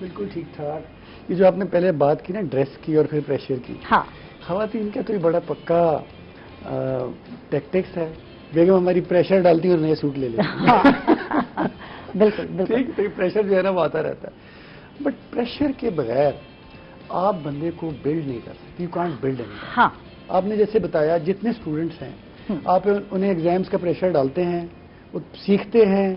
بالکل ٹھیک ٹھاک. یہ جو آپ نے پہلے بات کی نا ڈریس کی اور پھر پریشر کی, ہاں خواتین کا تو یہ بڑا پکا ٹیکٹکس ہے. بیگم ہماری پریشر ڈالتی ہے اور نئے سوٹ لے لیتی ہے. بالکل بالکل. ٹھیک, پریشر جو ہے نا وہ آتا رہتا ہے, بٹ پریشر کے بغیر آپ بندے کو بلڈ نہیں کر سکتے. You can't build any. ہاں آپ نے جیسے بتایا جتنے اسٹوڈنٹس ہیں آپ انہیں ایگزامس کا پریشر ڈالتے ہیں, وہ سیکھتے ہیں,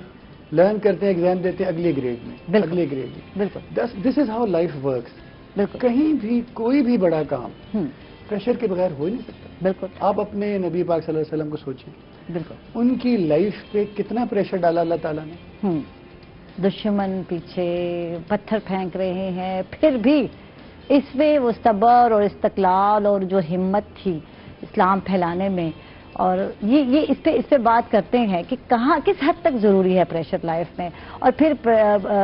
لرن کرتے ہیں, ایگزام دیتے ہیں اگلے گریڈ میں, اگلے گریڈ میں. بالکل دس از ہاؤ لائف ورکس. بالکل. کہیں بھی کوئی بھی بڑا کام پریشر کے بغیر ہو ہی نہیں سکتا. بالکل. آپ اپنے نبی پاک صلی اللہ علیہ وسلم کو سوچیں, بالکل. ان کی لائف پہ کتنا پریشر ڈالا اللہ تعالیٰ نے. دشمن پیچھے پتھر پھینک رہے ہیں, پھر بھی اس میں وہ صبر اور استقلال اور جو ہمت تھی اسلام پھیلانے میں, اور یہ اس پہ بات کرتے ہیں کہ کہاں کس حد تک ضروری ہے پریشر لائف میں, اور پھر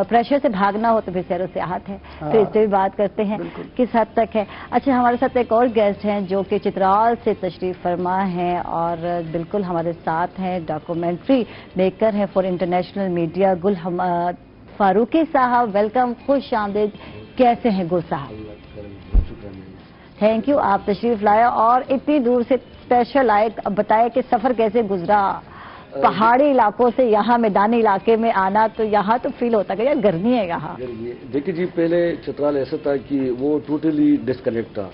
پریشر سے بھاگنا ہو تو پھر سیر و سیاحت ہے, پھر اس پہ بھی بات کرتے ہیں کس حد تک ہے. اچھا, ہمارے ساتھ ایک اور گیسٹ ہیں جو کہ چترال سے تشریف فرما ہیں اور بالکل ہمارے ساتھ ہیں, ڈاکومنٹری میکر ہیں فار انٹرنیشنل میڈیا, گل فاروقی صاحب. ویلکم, خوش آمدید. کیسے ہیں گل صاحب؟ تھینک یو, آپ تشریف لائے اور اتنی دور سے اسپیشل آئے. اب بتائے کہ سفر کیسے گزرا, پہاڑی علاقوں سے یہاں میدانی علاقے میں آنا, تو یہاں تو فیل ہوتا کہ یار گرمی ہے یہاں. دیکھیے جی, پہلے چترال ایسا تھا کہ وہ ٹوٹلی ڈسکنیکٹ تھا.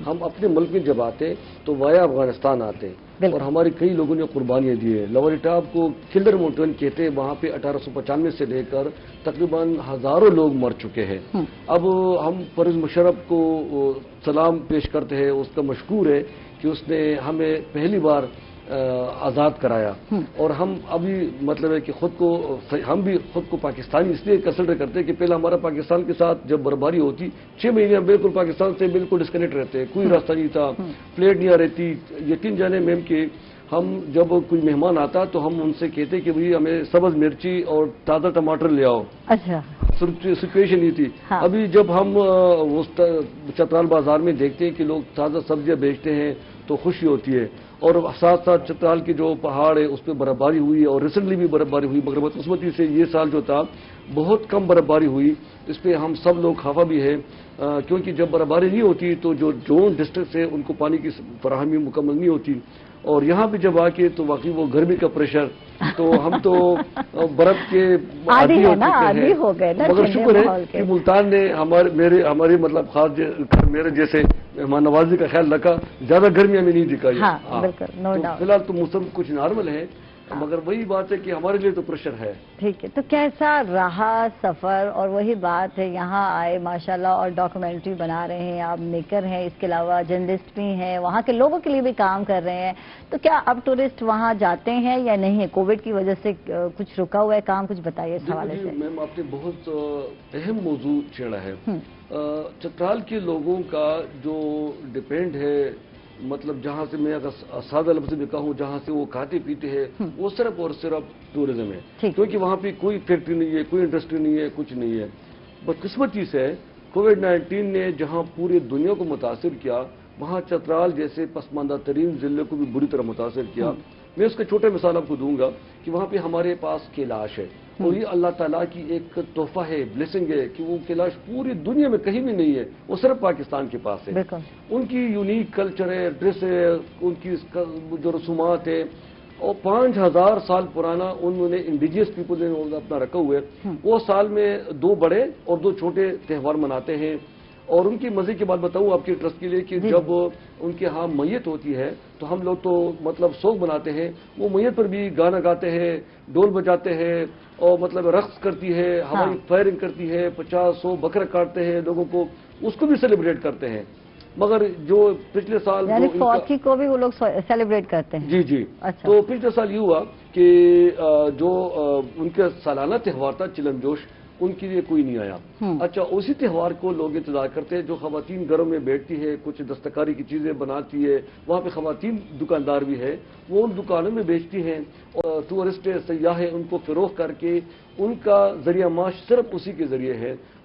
ہم اپنے ملک میں جب آتے تو وایا افغانستان آتے, اور ہمارے کئی لوگوں نے قربانیاں دی ہیں. لوری ٹاپ کو کھلدر ماؤنٹین کہتے ہیں, وہاں پہ 1895 سے لے کر تقریباً ہزاروں لوگ مر چکے ہیں. اب ہم پرویز مشرف کو سلام پیش کرتے ہیں, اس کا مشکور ہے کہ اس نے ہمیں پہلی بار آزاد کرایا, اور ہم ابھی مطلب ہے کہ ہم بھی خود کو پاکستانی اس لیے کنسیڈر کرتے ہیں کہ پہلا ہمارا پاکستان کے ساتھ جب برباری ہوتی 6 مہینے ہم بالکل پاکستان سے بالکل ڈسکنیکٹ رہتے, کوئی راستہ نہیں تھا, پلیٹ نہیں آ رہتی. یقین جانے میم کہ ہم جب کوئی مہمان آتا تو ہم ان سے کہتے کہ بھئی ہمیں سبز مرچی اور تازہ ٹماٹر لے آؤ. اچھا, سچویشن یہ تھی. ابھی جب ہم چترال بازار میں دیکھتے ہیں کہ لوگ تازہ سبزیاں بیچتے ہیں تو خوشی ہوتی ہے. اور ساتھ ساتھ چترال کے جو پہاڑ ہے اس پہ برفباری ہوئی, اور ریسنٹلی بھی برفباری ہوئی, مگر بدقسمتی سے یہ سال جو تھا بہت کم برفباری ہوئی. اس پہ ہم سب لوگ خفا بھی ہیں, کیونکہ جب برفباری نہیں ہوتی تو جو زون ڈسٹرکٹس ہے ان کو پانی کی فراہمی مکمل نہیں ہوتی, اور یہاں پہ جب آ کے تو واقعی وہ گرمی کا پریشر, تو ہم تو برف کے عادی ہو چکے ہیں. مگر شکر ہے کہ ملتان نے ہماری مطلب خاص میرے جیسے مہمان نوازی کا خیال رکھا, زیادہ گرمی ہمیں نہیں دکھائی. فی الحال تو موسم کچھ نارمل ہے, مگر وہی بات ہے کہ ہمارے لیے تو پریشر ہے. ٹھیک ہے, تو کیسا رہا سفر؟ اور وہی بات ہے, یہاں آئے ماشاءاللہ اور ڈاکومنٹری بنا رہے ہیں, آپ میکر ہیں, اس کے علاوہ جرنلسٹ بھی ہیں, وہاں کے لوگوں کے لیے بھی کام کر رہے ہیں, تو کیا اب ٹورسٹ وہاں جاتے ہیں یا نہیں ہے؟ کووڈ کی وجہ سے کچھ رکا ہوا ہے کام, کچھ بتائیے اس حوالے سے. میم آپ نے بہت اہم موضوع چھیڑا ہے. چترال کے لوگوں کا جو ڈپینڈ ہے, مطلب جہاں سے میں اگر سادہ لفظ میں کہوں, جہاں سے وہ کھاتے پیتے ہیں, وہ صرف اور صرف ٹورزم ہے. کیونکہ وہاں پہ کوئی فیکٹری نہیں ہے, کوئی انڈسٹری نہیں ہے, کچھ نہیں ہے. بدقسمتی سے کووڈ-19 نے جہاں پوری دنیا کو متاثر کیا, وہاں چترال جیسے پسماندہ ترین ضلع کو بھی بری طرح متاثر کیا. میں اس کا چھوٹا مثال آپ کو دوں گا کہ وہاں پہ ہمارے پاس کیلاش ہے, اور یہ اللہ تعالیٰ کی ایک تحفہ ہے, بلیسنگ ہے, کہ وہ کیلاش پوری دنیا میں کہیں بھی نہیں ہے, وہ صرف پاکستان کے پاس ہے. ان کی یونیک کلچر ہے, ڈریس ہے, ان کی جو رسومات ہے, اور 5000 سال پرانا انہوں نے انڈیجیس پیپل نے اپنا رکھا ہوا ہے. وہ سال میں 2 بڑے اور 2 چھوٹے تہوار مناتے ہیں. اور ان کی مزے کی بات بتاؤں آپ کی ٹرسٹ کے لیے کہ جب ان کے ہاں میت ہوتی ہے تو ہم لوگ تو مطلب سوگ بناتے ہیں, وہ میت پر بھی گانا گاتے ہیں, ڈول بجاتے ہیں, اور مطلب رقص کرتی ہے, ہوائی فائرنگ کرتی ہے, 50-100 بکرا کاٹتے ہیں لوگوں کو, اس کو بھی سیلیبریٹ کرتے ہیں. مگر جو پچھلے سال فوکی کو بھی وہ لوگ سیلیبریٹ کرتے ہیں. جی. تو پچھلے سال یہ ہوا کہ جو ان کا سالانہ تہوار تھا چلم جوش, ان کے لیے کوئی نہیں آیا. اچھا, اسی تہوار کو لوگ انتظار کرتے ہیں. جو خواتین گھروں میں بیٹھتی ہے, کچھ دستکاری کی چیزیں بناتی ہے, وہاں پہ خواتین دکاندار بھی ہے, وہ ان دکانوں میں بیچتی ہیں, اور ٹورسٹ سیاح ان کو فروخت کر کے ان کا ذریعہ معاش صرف اسی کے ذریعے ہے.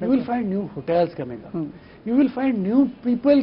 you will find new hotels coming up, you will find new people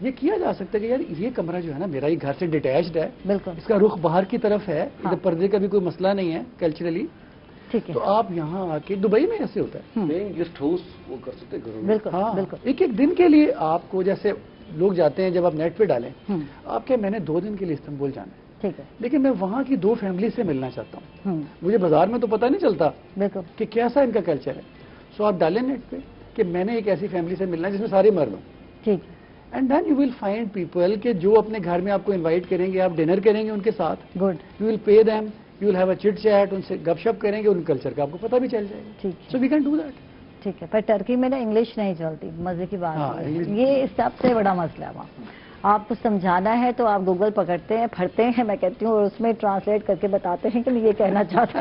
یہ کیا جا سکتا ہے کہ یار یہ کمرہ جو ہے نا میرا ہی گھر سے ڈیٹیچڈ ہے, بالکل اس کا رخ باہر کی طرف ہے, ادھر پردے کا بھی کوئی مسئلہ نہیں ہے کلچرلی, ٹھیک ہے, تو آپ یہاں آ کے, دبئی میں ایسے ہوتا ہے, گیسٹ ہاؤس وہ کر سکتے گھروں میں. بالکل ہاں بالکل, ایک ایک دن کے لیے آپ کو, جیسے لوگ جاتے ہیں جب آپ نیٹ پہ ڈالیں آپ کہ میں نے 2 دن کے لیے استنبول جانا ہے, ٹھیک ہے, لیکن میں وہاں کی 2 فیملی سے ملنا چاہتا ہوں, مجھے بازار میں تو پتہ نہیں چلتا بالکل کہ کیسا ان کا کلچر ہے. سو آپ ڈالیں نیٹ پہ کہ میں نے ایک ایسی فیملی سے ملنا ہے جس میں سارے مرد ہوں, ٹھیک, and then you will find people کہ جو اپنے گھر میں آپ کو انوائٹ کریں گے, آپ ڈنر کریں گے ان کے ساتھ, good, you will pay them, you will have a chit chat, ان سے گپ شپ کریں گے, ان کلچر کا آپ کو پتہ بھی چل جائے گا. ٹھیک ہے, سو وی کین ڈو دیٹ. ٹھیک ہے. پر ٹرکی میں نا انگلش نہیں چلتی, مزے کی بات ہاں, ہے. انگلش- یہ سب سے بڑا مسئلہ ہے وہاں. آپ کو سمجھانا ہے تو آپ گوگل پکڑتے ہیں, پڑھتے ہیں, میں کہتی ہوں, اور اس میں ٹرانسلیٹ کر کے بتاتے ہیں کہ میں یہ کہنا چاہتا.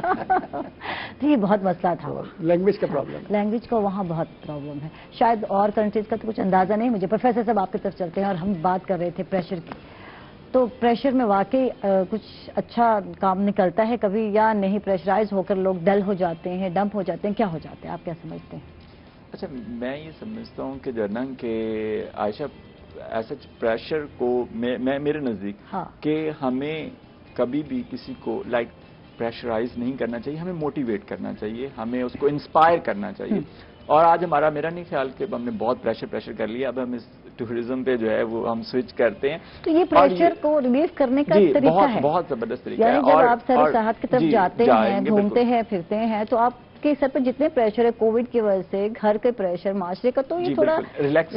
تو یہ بہت مسئلہ تھا. لینگویج کا پرابلم ہے. لینگویج کا وہاں بہت پرابلم ہے. شاید اور کنٹریز کا تو کچھ اندازہ نہیں مجھے. پروفیسر صاحب آپ کی طرف چلتے ہیں, اور ہم بات کر رہے تھے پریشر کی. تو پریشر میں واقعی کچھ اچھا کام نکلتا ہے کبھی, یا نہیں پریشرائز ہو کر لوگ ڈل ہو جاتے ہیں, ڈمپ ہو جاتے ہیں, کیا ہو جاتے ہیں, آپ کیا سمجھتے ہیں؟ اچھا, میں یہ سمجھتا ہوں کہ جنرل کہ عائشہ ایسا پریشر کو میرے نزدیک ہاں, کہ ہمیں کبھی بھی کسی کو لائک پریشرائز نہیں کرنا چاہیے, ہمیں موٹیویٹ کرنا چاہیے, ہمیں اس کو انسپائر کرنا چاہیے. اور آج میرا نہیں خیال کہ ہم نے بہت پریشر کر لیا, اب ہم اس ٹورزم پہ جو ہے وہ ہم سوئچ کرتے ہیں. تو یہ پریشر کو ریلیو کرنے کا طریقہ ہے, بہت زبردست طریقہ ہے. یعنی جب آپ سر صحت کی طرف جاتے ہیں, گھومتے ہیں, پھرتے ہیں, تو آپ کے سر پہ جتنے پریشر ہے کووڈ کی وجہ سے, گھر کے پریشر, معاشرے کا, تو یہ تھوڑا ریلیکس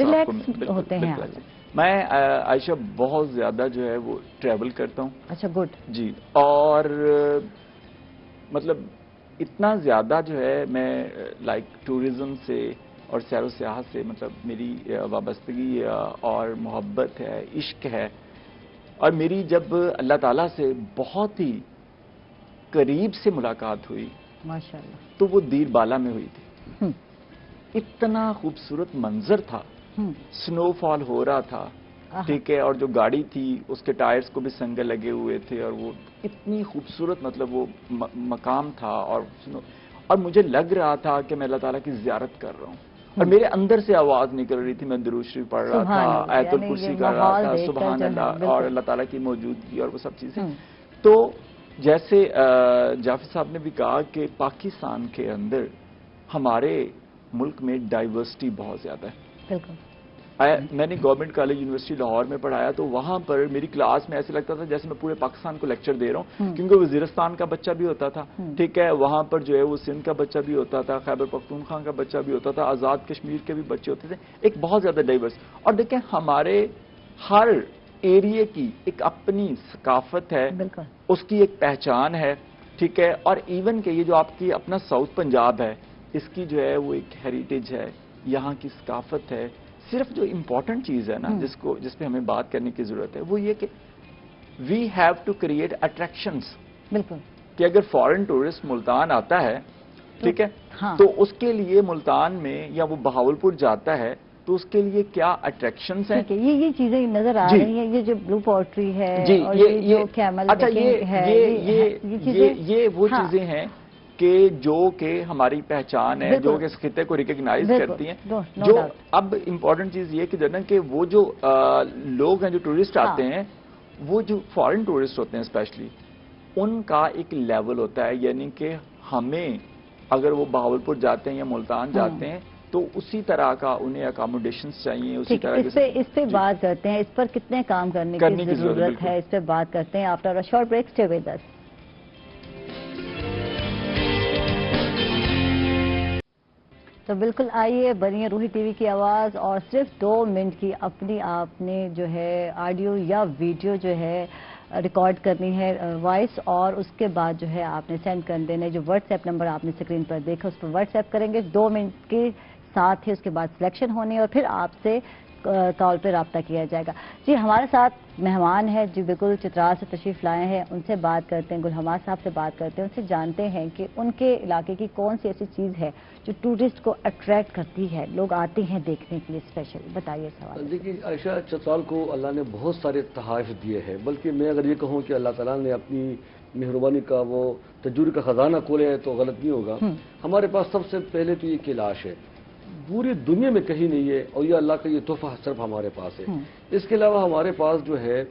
ہوتے ہیں آپ. میں عائشہ بہت زیادہ جو ہے وہ ٹریول کرتا ہوں. اچھا, گڈ. جی, اور مطلب اتنا زیادہ جو ہے میں لائک ٹورزم سے اور سیر و سیاحت سے مطلب میری وابستگی اور محبت ہے, عشق ہے. اور میری جب اللہ تعالیٰ سے بہت ہی قریب سے ملاقات ہوئی ماشاءاللہ, تو وہ دیر بالا میں ہوئی تھی. اتنا خوبصورت منظر تھا, سنو فال ہو رہا تھا, ٹھیک ہے, اور جو گاڑی تھی اس کے ٹائرز کو بھی سنگے لگے ہوئے تھے, اور وہ اتنی خوبصورت مطلب وہ مقام تھا, اور مجھے لگ رہا تھا کہ میں اللہ تعالیٰ کی زیارت کر رہا ہوں, اور میرے اندر سے آواز نکل رہی تھی, میں درود شریف پڑھ رہا تھا, آیت الکرسی کر رہا تھا, سبحان اللہ, اور اللہ تعالیٰ کی موجودگی اور وہ سب چیزیں. تو جیسے جعفر صاحب نے بھی کہا کہ پاکستان کے اندر ہمارے ملک میں ڈائیورسٹی بہت زیادہ ہے. بالکل. میں نے گورنمنٹ کالج یونیورسٹی لاہور میں پڑھایا, تو وہاں پر میری کلاس میں ایسے لگتا تھا جیسے میں پورے پاکستان کو لیکچر دے رہا ہوں, کیونکہ وزیرستان کا بچہ بھی ہوتا تھا, ٹھیک ہے, وہاں پر جو ہے وہ سندھ کا بچہ بھی ہوتا تھا, خیبر پختونخوا کا بچہ بھی ہوتا تھا, آزاد کشمیر کے بھی بچے ہوتے تھے, ایک بہت زیادہ ڈائیورس. اور دیکھیں ہمارے ہر ایریے کی ایک اپنی ثقافت ہے, اس کی ایک پہچان ہے, ٹھیک ہے, اور ایون کہ یہ جو آپ کی اپنا ساؤتھ پنجاب ہے, اس کی جو ہے وہ ایک ہیریٹیج ہے, یہاں کی ثقافت ہے. صرف جو امپورٹنٹ چیز ہے نا جس پہ ہمیں بات کرنے کی ضرورت ہے وہ یہ کہ we have to create attractions. بالکل. کہ اگر فارن ٹورسٹ ملتان آتا ہے, ٹھیک ہے, تو اس کے لیے ملتان میں یا وہ بہاولپور جاتا ہے تو اس کے لیے کیا اٹریکشنز ہیں. یہ چیزیں نظر آ رہی ہیں, یہ جو بلو پوٹری ہے, اور یہ جو کیمل ہے, یہ وہ چیزیں ہیں کہ جو کہ ہماری پہچان ہے, جو کہ اس خطے کو ریکگنائز کرتی ہیں. جو اب امپورٹنٹ چیز یہ کہ جنرل کہ وہ جو لوگ ہیں جو ٹورسٹ آتے ہیں, وہ جو فارن ٹورسٹ ہوتے ہیں اسپیشلی, ان کا ایک لیول ہوتا ہے, یعنی کہ ہمیں اگر وہ بہاولپور جاتے ہیں یا ملتان جاتے ہیں تو اسی طرح کا انہیں اکاموڈیشنز چاہیے, اسی طرح اس پہ بات کرتے ہیں, اس پر کتنے کام کرنے کی ضرورت ہے, اس پہ بات کرتے ہیں after a short break. Stay with us. تو بالکل آئیے, بنیے روحی ٹی وی کی آواز, اور صرف 2 منٹ کی اپنی آپ نے جو ہے آڈیو یا ویڈیو جو ہے ریکارڈ کرنی ہے, وائس, اور اس کے بعد جو ہے آپ نے سینڈ کر دینا ہے. جو واٹس ایپ نمبر آپ نے اسکرین پر دیکھا اس پر واٹس ایپ کریں گے. 2 منٹ کے ساتھ ہی اس کے بعد سلیکشن ہونی ہے, اور پھر آپ سے کال پہ رابطہ کیا جائے گا. جی, ہمارے ساتھ مہمان ہیں جو بالکل چترال سے تشریف لائے ہیں, ان سے بات کرتے ہیں, گل حماد صاحب سے بات کرتے ہیں, ان سے جانتے ہیں کہ ان کے علاقے کی کون سی ایسی چیز ہے جو ٹورسٹ کو اٹریکٹ کرتی ہے, لوگ آتے ہیں دیکھنے کے لیے اسپیشل. بتائیے سوال. دیکھیے عائشہ, چترال کو اللہ نے بہت سارے تحائف دیے ہیں, بلکہ میں اگر یہ کہوں کہ اللہ تعالیٰ نے اپنی مہربانی کا وہ تجربے کا خزانہ کھولے ہے تو غلط نہیں ہوگا. ہمارے پاس سب سے پہلے تو یہ کیلاش ہے, پوری دنیا میں کہیں نہیں ہے، اور یہ اللہ کا یہ تحفہ صرف ہمارے پاس ہے۔ اس کے علاوہ ہمارے پاس جو ہے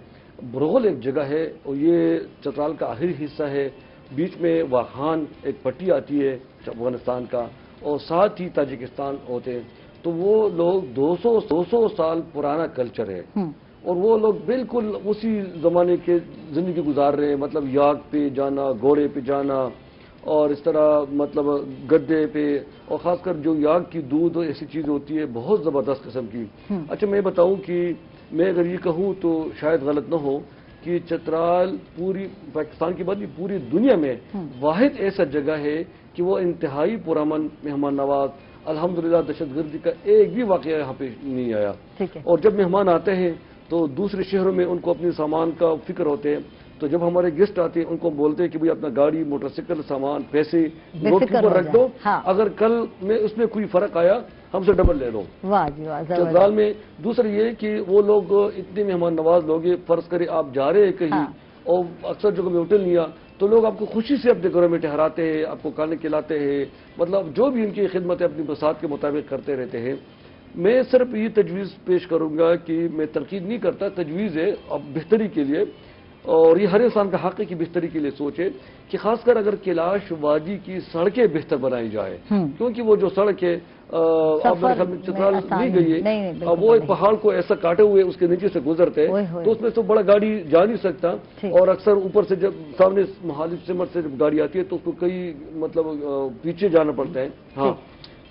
برغل ایک جگہ ہے، اور یہ چترال کا آخری حصہ ہے، بیچ میں واخان ایک پٹی آتی ہے افغانستان کا، اور ساتھ ہی تاجکستان ہوتے ہیں، تو وہ لوگ 200 سال پرانا کلچر ہے، اور وہ لوگ بالکل اسی زمانے کے زندگی گزار رہے ہیں، مطلب یاک پہ جانا، گھوڑے پہ جانا، اور اس طرح مطلب گدے پہ، اور خاص کر جو یاگ کی دودھ ایسی چیز ہوتی ہے بہت زبردست قسم کی۔ اچھا میں بتاؤں کہ میں اگر یہ کہوں تو شاید غلط نہ ہو کہ چترال پوری پاکستان کی بات نہیں، پوری دنیا میں واحد ایسا جگہ ہے کہ وہ انتہائی پرامن، مہمان نواز، الحمدللہ دہشت گردی کا ایک بھی واقعہ یہاں پہ نہیں آیا۔ اور جب مہمان آتے ہیں تو دوسرے شہروں میں ان کو اپنے سامان کا فکر ہوتے ہیں، تو جب ہمارے گیسٹ آتے ہیں ان کو بولتے ہیں کہ بھئی اپنا گاڑی، موٹر سائیکل، سامان، پیسے نوٹ کے اوپر رکھ دو، اگر کل میں اس میں کوئی فرق آیا ہم سے ڈبل لے لو۔ واہ جی واہ، چترال میں دوسرا یہ کہ وہ لوگ اتنے مہمان نواز لوگ ہیں، فرض کرے آپ جا رہے ہیں کہیں اور اکثر جگہ میں ہوٹل لیا تو لوگ آپ کو خوشی سے اپنے گھروں میں ٹھہراتے ہیں، آپ کو کھانے کھلاتے ہیں، مطلب جو بھی ان کی خدمت ہے اپنی بساط کے مطابق کرتے رہتے ہیں۔ میں صرف یہ تجویز پیش کروں گا کہ میں تنقید نہیں کرتا، تجویز ہے اب بہتری کے لیے، اور یہ ہر انسان کا حق ہے کہ بہتری کے لیے سوچے کہ خاص کر اگر کیلاش وادی کی سڑکیں بہتر بنائی جائے، کیونکہ وہ جو سڑک ہے اب میرے خیال میں چترال نہیں گئی ہے، اب وہ ایک پہاڑ کو ایسا کاٹے ہوئے اس کے نیچے سے گزرتے ہیں تو اس میں تو بڑا گاڑی جا نہیں سکتا، اور اکثر اوپر سے جب سامنے مہالیپ سمت سے جب گاڑی آتی ہے تو اس کو کئی مطلب پیچھے جانا پڑتا ہے۔ ہاں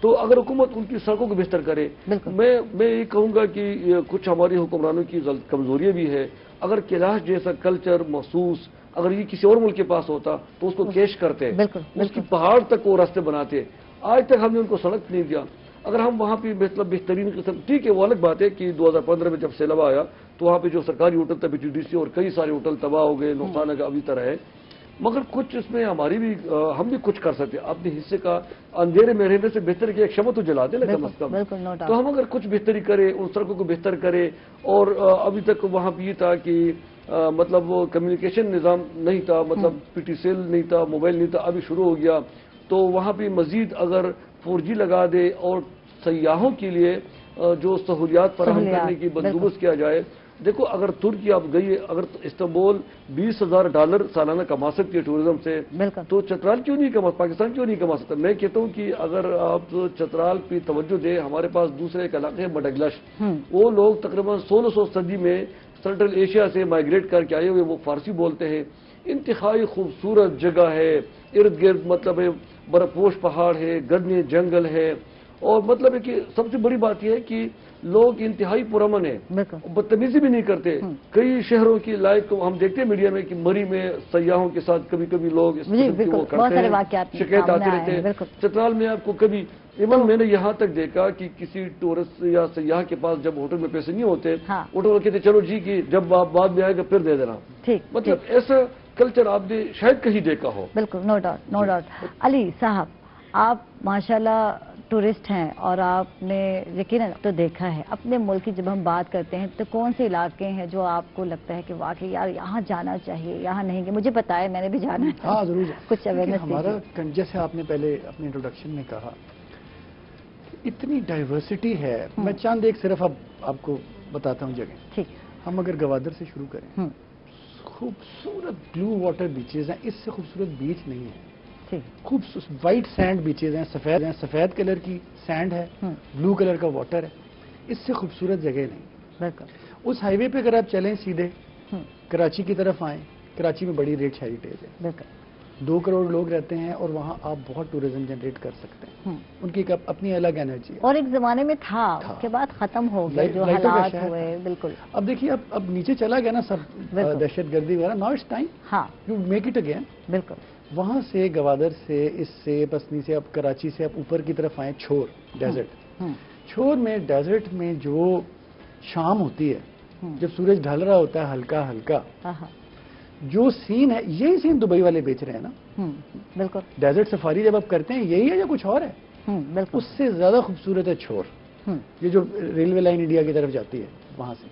تو اگر حکومت ان کی سڑکوں کو بہتر کرے، میں یہ کہوں گا کہ کچھ ہماری حکمرانوں کی کمزوریاں بھی ہے۔ اگر کیلاش جیسا کلچر محسوس اگر یہ کسی اور ملک کے پاس ہوتا تو اس کو کیش کرتے، اس کی پہاڑ تک وہ راستے بناتے، آج تک ہم نے ان کو سڑک نہیں دیا۔ اگر ہم وہاں پہ مطلب بہترین قسم، ٹھیک ہے وہ الگ بات ہے کہ 2015 میں جب سیلاب آیا تو وہاں پہ جو سرکاری ہوٹل تھا BTDC اور کئی سارے ہوٹل تباہ ہو گئے، نقصان ابھی طرح ہے، مگر کچھ اس میں ہماری بھی ہم بھی کچھ کر سکتے، اپنے حصے کا اندھیرے میں رہنے سے بہتر کہ ایک شمع تو جلا دے نا کم از کم، تو ہم اگر کچھ بہتری کرے، ان سڑکوں کو بہتر کرے، اور ابھی تک وہاں پہ یہ تھا کہ مطلب وہ کمیونیکیشن نظام نہیں تھا، مطلب PT سیل نہیں تھا، موبائل نہیں تھا، ابھی شروع ہو گیا، تو وہاں پہ مزید اگر 4G لگا دے اور سیاحوں کے لیے جو سہولیات فراہم کرنے کی بندوبست کیا جائے۔ دیکھو اگر ترکی آپ گئی، اگر استنبول $20,000 سالانہ کما سکتی ہے ٹورزم سے، تو چترال کیوں نہیں کما، پاکستان کیوں نہیں کما سکتا؟ میں کہتا ہوں کہ اگر آپ چترال پہ توجہ دیں، ہمارے پاس دوسرے ایک علاقے ہے مڈگلش، وہ لوگ تقریباً 1600 صدی میں سینٹرل ایشیا سے مائگریٹ کر کے آئے ہوئے، وہ فارسی بولتے ہیں، انتہائی خوبصورت جگہ ہے، ارد گرد مطلب برف پوش پہاڑ ہے، گھنے جنگل ہے، اور مطلب ہے کہ سب سے بڑی بات یہ ہے کہ لوگ انتہائی پرامن ہیں، بدتمیزی بھی نہیں کرتے۔ کئی شہروں کی لائق ہم دیکھتے ہیں میڈیا میں کہ مری میں سیاحوں کے ساتھ کبھی کبھی لوگ اس قسم کی وہ کرتے ہیں، شکایت آتے رہتے ہیں۔ چترال میں آپ کو کبھی ایون میں نے یہاں تک دیکھا کہ کسی ٹورسٹ یا سیاح کے پاس جب ہوٹل میں پیسے نہیں ہوتے، ہوٹل والے کہتے چلو جی کہ جب آپ بعد میں آئے گا پھر دے دینا، مطلب ایسا کلچر آپ نے شاید کہیں دیکھا ہو۔ بالکل، نو ڈاؤٹ نو ڈاؤٹ۔ علی صاحب، آپ ماشاءاللہ ٹورسٹ ہیں اور آپ نے یقیناً تو دیکھا ہے، اپنے ملک کی جب ہم بات کرتے ہیں تو کون سے علاقے ہیں جو آپ کو لگتا ہے کہ واقعی یار یہاں جانا چاہیے، یہاں نہیں کہ مجھے پتا ہے میں نے بھی جانا ہے؟ ہاں ضرور، کچھ اویئرنیس ہمارا جیسے آپ نے پہلے اپنے انٹروڈکشن میں کہا اتنی ڈائیورسٹی ہے، میں چند ایک صرف اب آپ کو بتاتا ہوں جگہ۔ ٹھیک، ہم اگر گوادر سے شروع کریں، خوبصورت بلو واٹر بیچز ہیں، اس سے خوبصورت بیچ نہیں ہے، خوبصورت وائٹ سینڈ بیچز ہیں، سفید کلر کی سینڈ ہے، بلو کلر کا واٹر ہے، اس سے خوبصورت جگہ نہیں۔ اس ہائی وے پہ اگر آپ چلیں سیدھے کراچی کی طرف آئیں، کراچی میں بڑی ریچ ہیریٹیج ہے، 2 کروڑ لوگ رہتے ہیں اور وہاں آپ بہت ٹورزم جنریٹ کر سکتے ہیں، ان کی اپنی الگ انرجی ہے، اور ایک زمانے میں تھا، اس کے بعد ختم ہو گیا جو حالات ہوئے۔ بالکل، اب دیکھیے اب نیچے چلا گیا نا سب دہشت گردی وغیرہ، now it's time you make it again. بالکل، وہاں سے گوادر سے، اس سے پسنی سے، اب کراچی سے آپ اوپر کی طرف آئیں، چھور ڈیزرٹ، چھور میں ڈیزرٹ میں جو شام ہوتی ہے جب سورج ڈھل رہا ہوتا ہے ہلکا ہلکا، جو سین ہے یہی سین دبئی والے بیچ رہے ہیں نا۔ بالکل، ڈیزرٹ سفاری جب آپ کرتے ہیں یہی ہے یا کچھ اور ہے؟ اس سے زیادہ خوبصورت ہے چھور، یہ جو ریلوے لائن انڈیا کی طرف جاتی ہے وہاں سے۔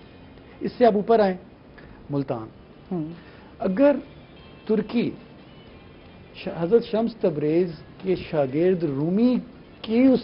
اس سے آپ اوپر آئیں ملتان، اگر ترکی حضرت شمس تبریز کے شاگرد رومی کی اس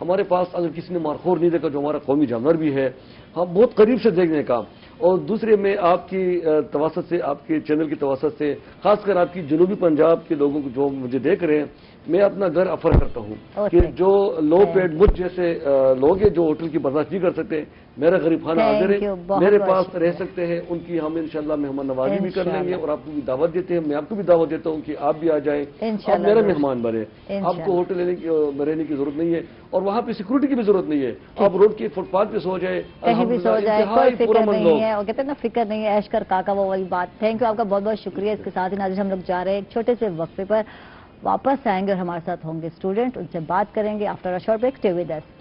ہمارے پاس اگر کسی نے مارخور نہیں دیکھا جو ہمارا قومی جانور بھی ہے، ہم بہت قریب سے دیکھنے کا. اور دوسرے میں آپ کی توسط سے، آپ کے چینل کی توسط سے، خاص کر آپ کی جنوبی پنجاب کے لوگوں کو جو مجھے دیکھ رہے ہیں، میں اپنا گھر آفر کرتا ہوں کہ جو لو پیڈ مجھ جیسے لوگ ہیں جو ہوٹل کی برداشت نہیں کر سکتے، میرا غریب خانہ حاضر ہے، میرے پاس رہ سکتے ہیں. ان کی ہم انشاءاللہ مہمان نوازی بھی کر لیں گے اور آپ کو بھی دعوت دیتے ہیں. میں آپ کو بھی دعوت دیتا ہوں کہ آپ بھی آ جائیں، آپ میرے مہمان بنے. آپ کو ہوٹل رہنے کی ضرورت نہیں ہے اور وہاں پہ سیکورٹی کی بھی ضرورت نہیں ہے. آپ روڈ کے فٹ پاتھ پہ سو جائے، کہیں بھی سو جائے، کوئی فکر نہیں ہے. وہ کہتے ہیں نا فکر نہیں ہے، عیش کر کاکا، وہ والی بات. تھینک یو، آپ کا بہت بہت شکریہ. اس کے ساتھ ہی ناظرین ہم لوگ جا رہے ہیں ایک چھوٹے سے وقفے پر. واپس آئیں گے اور ہمارے ساتھ ہوں گے اسٹوڈنٹ، ان سے بات کریں گے. After a short break, stay with us.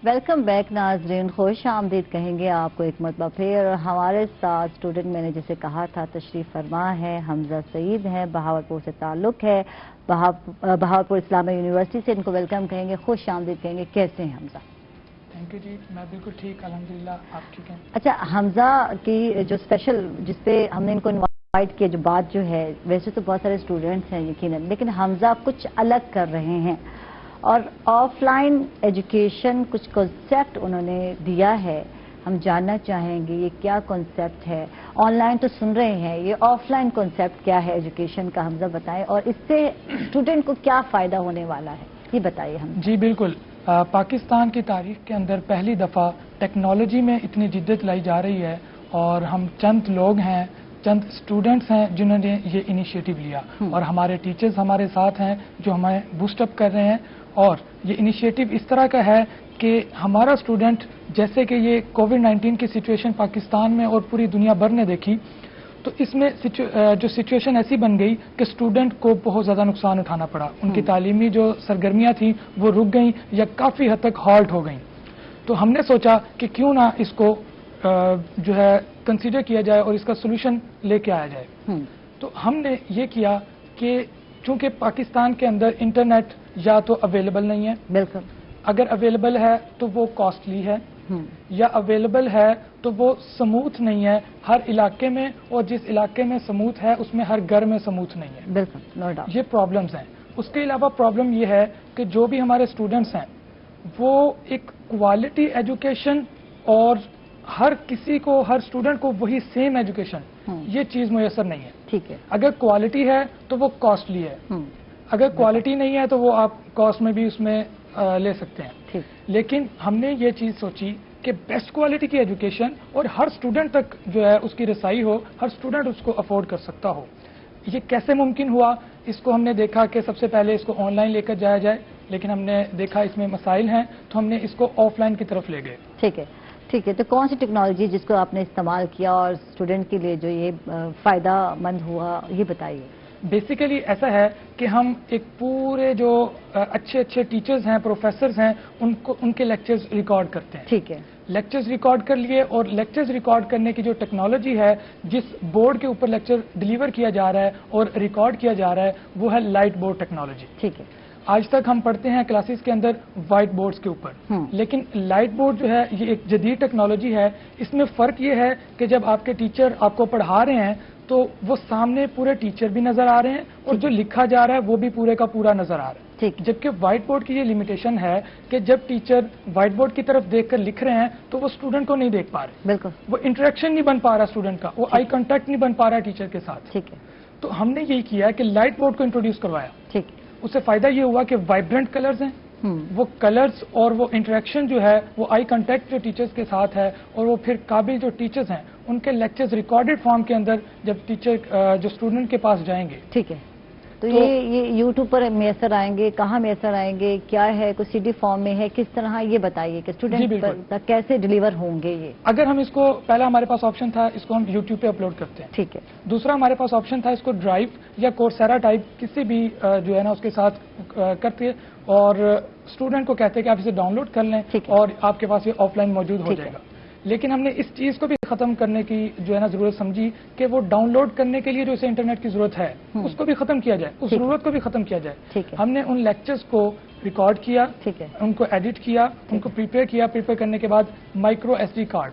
Welcome back ناظرین، خوش آمدید کہیں گے آپ کو ایک مرتبہ پھر. اور ہمارے ساتھ اسٹوڈنٹ میں نے جسے کہا تھا تشریف فرما ہے، حمزہ سعید ہیں، بہاولپور سے تعلق ہے، بہاولپور اسلامیہ یونیورسٹی سے. ان کو ویلکم کہیں گے، خوش آمدید کہیں گے. کیسے ہیں حمزہ؟ تھینک یو جی، میں بالکل ٹھیک الحمدللہ. آپ ٹھیک ہیں؟ اچھا، حمزہ کی جو اسپیشل جس پہ ہم نے ان کو انوائٹ کیا جو بات جو ہے، ویسے تو بہت سارے اسٹوڈنٹس ہیں یقیناً، لیکن حمزہ کچھ الگ کر رہے ہیں اور آف لائن ایجوکیشن کچھ کنسیپٹ انہوں نے دیا ہے. ہم جاننا چاہیں گے یہ کیا کنسیپٹ ہے. آن لائن تو سن رہے ہیں، یہ آف لائن کنسیپٹ کیا ہے ایجوکیشن کا، حمزہ بتائیں. اور اس سے اسٹوڈنٹ کو کیا فائدہ ہونے والا ہے، یہ بتائیے ہم. جی بالکل. پاکستان کی تاریخ کے اندر پہلی دفعہ ٹیکنالوجی میں اتنی جدت لائی جا رہی ہے اور ہم چند لوگ ہیں، چند اسٹوڈنٹس ہیں جنہوں نے یہ انیشیٹو لیا اور ہمارے ٹیچرز ہمارے ساتھ ہیں جو ہمیں بوسٹ اپ کر رہے ہیں. اور یہ انیشیٹو اس طرح کا ہے کہ ہمارا اسٹوڈنٹ، جیسے کہ یہ کووڈ-19 کی سچویشن پاکستان میں اور پوری دنیا بھر نے دیکھی، تو اس میں جو سچویشن ایسی بن گئی کہ اسٹوڈنٹ کو بہت زیادہ نقصان اٹھانا پڑا. ان کی تعلیمی جو سرگرمیاں تھیں وہ رک گئیں یا کافی حد تک ہالٹ ہو گئیں. تو ہم نے سوچا کہ کیوں نہ اس کو جو ہے کنسیڈر کیا جائے اور اس کا سولوشن لے کے آیا جائے. تو ہم نے یہ کیا کہ چونکہ پاکستان کے اندر انٹرنیٹ یا تو اویلیبل نہیں ہے، بالکل، اگر اویلیبل ہے تو وہ کاسٹلی ہے، یا اویلیبل ہے تو وہ سموتھ نہیں ہے ہر علاقے میں، اور جس علاقے میں سموتھ ہے اس میں ہر گھر میں سموتھ نہیں ہے. بالکل، نو ڈاؤٹ. یہ پرابلمز ہیں. اس کے علاوہ پرابلم یہ ہے کہ جو بھی ہمارے اسٹوڈنٹس ہیں وہ ایک کوالٹی ایجوکیشن اور ہر کسی کو، ہر اسٹوڈنٹ کو وہی سیم ایجوکیشن، یہ چیز میسر نہیں ہے. ٹھیک ہے. اگر کوالٹی ہے تو وہ کاسٹلی ہے، اگر کوالٹی نہیں ہے تو وہ آپ کاسٹ میں بھی اس میں لے سکتے ہیں. لیکن ہم نے یہ چیز سوچی کہ بیسٹ کوالٹی کی ایجوکیشن اور ہر اسٹوڈنٹ تک جو ہے اس کی رسائی ہو، ہر اسٹوڈنٹ اس کو افورڈ کر سکتا ہو. یہ کیسے ممکن ہوا؟ اس کو ہم نے دیکھا کہ سب سے پہلے اس کو آن لائن لے کر جایا جائے، لیکن ہم نے دیکھا اس میں مسائل ہیں تو ہم نے اس کو آف لائن کی طرف لے گئے. ٹھیک ہے، ٹھیک ہے. تو کون سی ٹیکنالوجی جس کو آپ نے استعمال کیا اور اسٹوڈنٹ کے لیے جو یہ فائدہ مند ہوا، یہ بتائیے. بیسیکلی ایسا ہے کہ ہم ایک پورے جو اچھے اچھے ٹیچرز ہیں، پروفیسرز ہیں، ان کے لیکچرز ریکارڈ کرتے ہیں. ٹھیک ہے. لیکچرز ریکارڈ کر لیے، اور لیکچرز ریکارڈ کرنے کی جو ٹیکنالوجی ہے، جس بورڈ کے اوپر لیکچر ڈلیور کیا جا رہا ہے اور ریکارڈ کیا جا رہا ہے، وہ ہے لائٹ بورڈ ٹیکنالوجی. ٹھیک ہے. آج تک ہم پڑھتے ہیں کلاسز کے اندر وائٹ بورڈز کے اوپر، لیکن لائٹ بورڈ جو ہے یہ ایک جدید ٹیکنالوجی ہے. اس میں فرق یہ ہے کہ جب آپ کے ٹیچر آپ کو پڑھا رہے ہیں تو وہ سامنے پورے ٹیچر بھی نظر آ رہے ہیں اور جو لکھا جا رہا ہے وہ بھی پورے کا پورا نظر آ رہا ہے. جبکہ وائٹ بورڈ کی یہ لمیٹیشن ہے کہ جب ٹیچر وائٹ بورڈ کی طرف دیکھ کر لکھ رہے ہیں تو وہ اسٹوڈنٹ کو نہیں دیکھ پا رہے. بالکل. وہ انٹریکشن نہیں بن پا رہا اسٹوڈنٹ کا، وہ آئی کانٹیکٹ نہیں بن پا رہا ٹیچر کے ساتھ. ٹھیک ہے. تو ہم نے یہی کیا کہ لائٹ بورڈ کو انٹروڈیوس کروایا. ٹھیک ہے. اس سے فائدہ یہ ہوا کہ وائبرنٹ کلرز ہیں، وہ کلرز اور وہ انٹریکشن جو ہے وہ آئی کانٹیکٹ جو ٹیچرز کے ساتھ ہے، اور وہ پھر قابل جو ٹیچرز ہیں ان کے لیکچرز ریکارڈڈ فارم کے اندر جب ٹیچر جو اسٹوڈنٹ کے پاس جائیں گے. ٹھیک ہے. تو یہ یوٹیوب پر میسر آئیں گے، کہاں میسر آئیں گے، کیا ہے، کوئی سی ڈی فارم میں ہے، کس طرح، یہ بتائیے کہ اسٹوڈنٹ تک کیسے ڈلیور ہوں گے یہ. اگر ہم اس کو، پہلا ہمارے پاس آپشن تھا اس کو ہم یوٹیوب پہ اپلوڈ کرتے ہیں. ٹھیک ہے. دوسرا ہمارے پاس آپشن تھا اس کو ڈرائیو یا کورسیرا ٹائپ کسی بھی جو ہے نا اس کے ساتھ کرتے اور اسٹوڈنٹ کو کہتے ہیں کہ آپ اسے ڈاؤن لوڈ کر لیں اور آپ کے پاس یہ آف لائن موجود ہو جائے گا. لیکن ہم نے اس چیز کو بھی ختم کرنے کی جو ہے نا ضرورت سمجھی کہ وہ ڈاؤن لوڈ کرنے کے لیے جو اسے انٹرنیٹ کی ضرورت ہے اس کو بھی ختم کیا جائے، اس ضرورت کو بھی ختم کیا جائے. ہم نے ان لیکچرز کو ریکارڈ کیا، ان کو ایڈٹ کیا، ان کو پریپیئر کیا. پریپیئر کرنے کے بعد micro S D card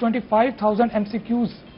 25,000 MCQs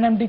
NMD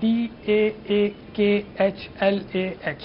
DAAKHLAH.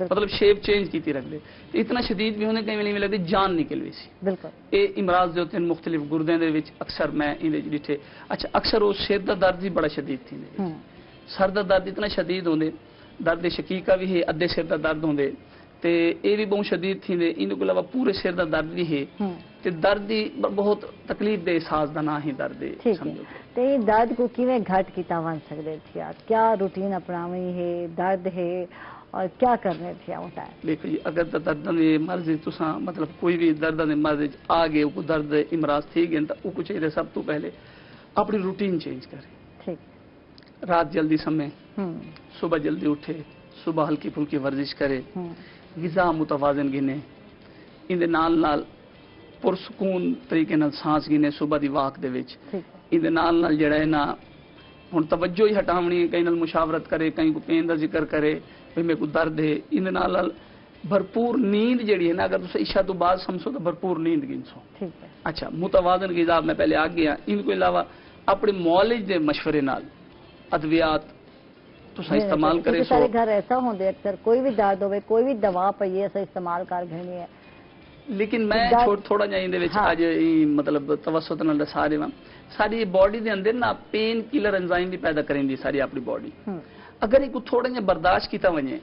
مطلب شیپ چینج کیتی رکھ دے اتنا شدید بھی ہونے کئی ویلے لگدی جان نکل وی سی بالکل اے امراض جو ہوتے ہیں مختلف گردے دے وچ اکثر میں اندے ڈٹھے اچھا اکثر وہ سر دا درد بھی بڑا شدید تھی سر دا درد اتنا شدید ہوندے درد شقیقہ بھی ہے ادھے سر دا درد ہوندے تے اے بھی بہت شدید تھی ان کو علاوہ پورے سر دا درد بھی ہے تے درد دی بہت تکلیف دے احساس دا نہ ہی درد ہے ٹھیک ہے تے درد کو کیویں گھٹ کیتا ون سکدے تھے کیا روٹین اپناوی ہے درد ہے اور کیا کرنے تھے ہوتا ہے دیکھو جی اگر درد دے مرض تساں مطلب کوئی بھی درد دے مرض آ گئے کو درد امراض تھی گئے تو کو چاہیے سب تو پہلے اپنی روٹین چینج کرے ٹھیک رات جلدی سمے صبح جلدی اٹھے صبح ہلکی پھلکی ورزش کرے غذا متوازن گنے ان دے نال نال پرسکون طریقے نال سانس گنے صبح دی واک دے وچ ان دے نال جڑا ہے نا ہن توجہ ہی ہٹاونی کہیں نال مشاورت کرے کہیں کو پین دا ذکر کرے بھئی میرے کو درد ہے ان دے نال بھرپور نیند جڑی ہے نا اگر تساں عشاء تو بعد سمجھو تو بھرپور نیند گنسو ٹھیک ہے اچھا متوازن غذا میں پہلے آ گیا ان کو علاوہ اپنے معالج دے مشورے نال ادویات تساں استعمال کرے سو سارے گھر ایسا ہوندے اکثر کوئی بھی درد ہوے کوئی بھی دوا پئی ایسا استعمال کر گھنی ہے لیکن میں تھوڑا جہا اندے وچ اج مطلب توسط نال دسا رہا ہاں ساری باڈی دے اندر نا پین کلر انزائم بھی پیدا کریندی ساری اپنی باڈی اگر ایک تھوڑا جہا برداشت کیتا ونجے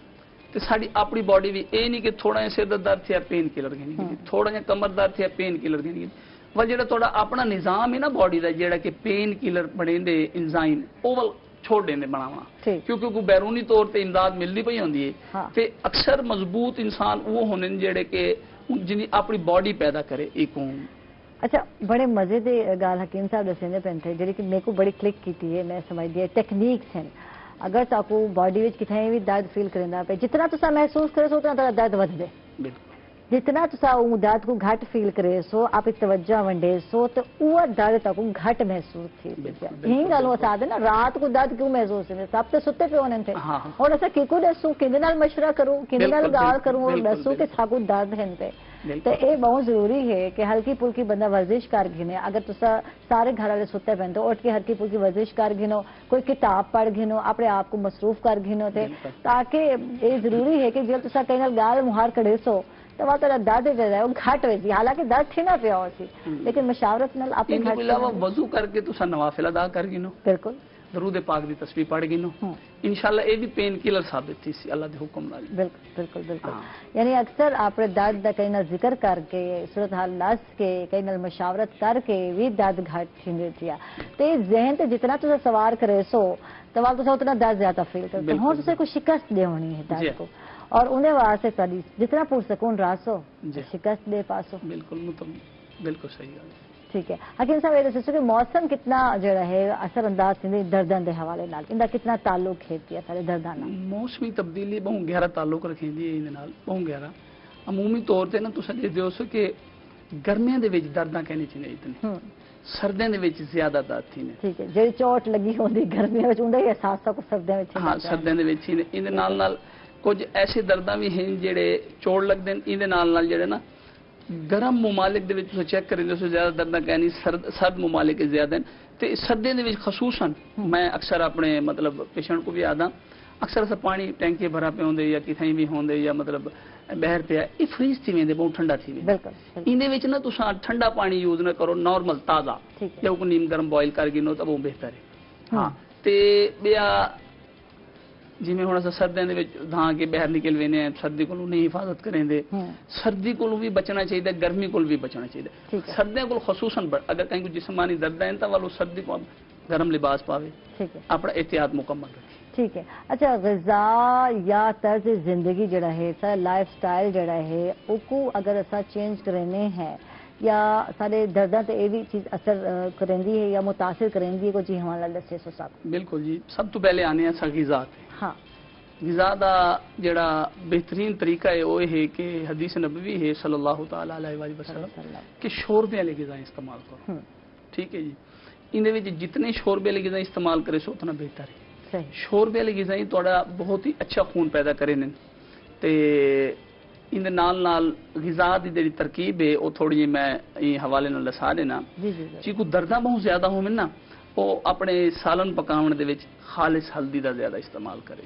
تے ساری اپنی باڈی بھی اے نہیں کہ تھوڑا جہا سر درد تھیا پین کلر گھنی تھوڑا جہا کمر درد تھیا پین کلر گھنی وہ جڑا تھوڑا اپنا نظام ہے نا باڈی دا جڑا کہ پین کلر بنیندے انزائم اوول چھوڑ دینے بناوا کیونکہ کو بیرونی طور تے امداد ملدی پئی ہوندی ہے تے اکثر مضبوط انسان وہ ہونے جڑے کہ جن اپنی باڈی پیدا کرے ایک اچھا بڑے مزے دے گال حکیم صاحب دسنے پین تھے جڑی کہ میرے کو بڑی کلک کیتی ہے میں سمجھ دی ٹیکنیکس ہیں اگر تاکو باڈی وچ کتھے بھی درد فیل کریندا پے جتنا تسا محسوس کرے سو اتنا درد ود دے بالکل جتنا تسا او درد کو گھٹ فیل کرے سو آپ توجہ ونڈے سو تو او درد تک گھٹ محسوس تھی یہی گل ہو سکتا ہے نا رات کو درد کیوں محسوس ہے سب تو ستے پہ ہونے تھے اور ایسا کیکو دسو کنے نال مشورہ کروں کنے نال گال کروں اور دسو کہ ساکو درد ہیں تے تو اے بہت ضروری ہے کہ ہلکی پھلکی بندہ ورزش کر گھنے اگر تسا سارے گھر والے ستے پہن تو اٹھ کے ہلکی پھلکی ورزش کر گھنو کوئی کتاب پڑھ گھنو اپنے آپ کو مصروف کر گھنو تے تاکہ یہ ضروری ہے کہ جب تسا کہیں نال گال مہار کھڑے سو تو وہ تیرا درد جو ہے وہ گھٹ ہوئی حالانکہ درد تھی نہ پیا ہوتی لیکن مشاورت نال اپنے گھٹ علاوہ وضو کر کے تسا نوافل ادا کر گنو بالکل درود پاک دی تسبیح پڑھ گنو انشاءاللہ اے بھی پین کلر ثابت تھی سی اللہ دے حکم نال بالکل بالکل بالکل یعنی اکثر اپنے درد دا کہیں نہ ذکر کر کے صورتحال دس کے کہیں نہ مشاورت کر کے بھی درد گھٹ تھیندے تھیا تے ذہن تے جتنا تسا سوار کرے سو تو تسا اتنا درد زیادہ فیل کرتے ہوں تسے کوئی شکست دے ہونی ہے درد کو اور انہیں واسطے تاری جتنا پرسکون راسو شکست دے پاسو بالکل بالکل صحیح ہے ٹھیک ہے حکیم صاحب یہ دسو کہ موسم کتنا جڑا ہے اثر انداز تھی دردن دے حوالے نال اندا کتنا تعلق ہے پیا سارے درداں نال موسمی تبدیلی بہت گہرا تعلق رکھیندی ہے ان نال بہت گہرا عمومی طور تے نا تساں دیکھو سو کہ گرمیاں دے وچ درداں کہنے چاہیے اتنے سردیاں دے وچ زیادہ درد تھی نے ٹھیک ہے جڑی چوٹ لگی ہوندی گرمیاں وچ اوندا ہی احساس کو سردیاں وچ ہاں سردیاں دے وچ ان نال نال کچھ ایسے درداں بھی ہیں جڑے چوڑ لگدے ان دے نال نال جڑے نا گرم ممالک دے وچ تساں چیک کریں تو زیادہ درداں کہنی سرد ممالک زیادہ ہیں تے سردیاں دے وچ خصوصاً میں اکثر اپنے مطلب پیشنٹ کو بھی آدا اکثر سے پانی ٹینکی بھرا پہ ہوندے یا کتھیں بھی ہوندے یا مطلب بہر پیا یہ فریز تھی ویندے بہت ٹھنڈا تھی ویندے بالکل ان دے وچ نا تساں ٹھنڈا پانی یوز نہ کرو نارمل تازہ یا کو نیم گرم بوائل کر گنو تو وہ بہتر ہے ہاں تے بیا جی میں ہوں سردیاں دھاں کے باہر نکل وینے سردی کو نہیں حفاظت کریں دے سردی کو بھی بچنا چاہیے گرمی کو بھی بچنا چاہیے سردیاں کو خصوصاً اگر کہیں کو جسمانی درد ہے تو وہ سردی کو گرم لباس پاوے اپنا احتیاط مکمل رکھے ٹھیک ہے اچھا غذا یا طرز زندگی جڑا ہے سارا لائف سٹائل جڑا ہے او کو اگر اسا چینج کرنے ہیں یا سارے درداں تے یہ بھی چیز اثر کرندی ہے یا متاثر کرندی ہے کو جی ہمارا دسے سو صاحب بالکل جی سب تو پہلے آنے ہیں غذا ہاں غذا دا جڑا بہترین طریقہ ہے وہ ہے کہ حدیث نبوی ہے صلی اللہ تعالی علیہ وآلہ وسلم کہ شوربے والے غذا استعمال کرو ٹھیک ہے جی ان وچ جتنے شوربے والے غذا استعمال کرے سو اتنا بہتر ہے شوربے والے غذا تھوڑا بہت ہی اچھا خون پیدا کرے نے تے ان نال نال غذا دی جڑی ترکیب ہے وہ تھوڑی جی میں حوالے نال دسا دینا جی کو درداں بہت زیادہ ہوون نا وہ اپنے سالن پکاون دے وچ خالص ہلدی دا زیادہ استعمال کرے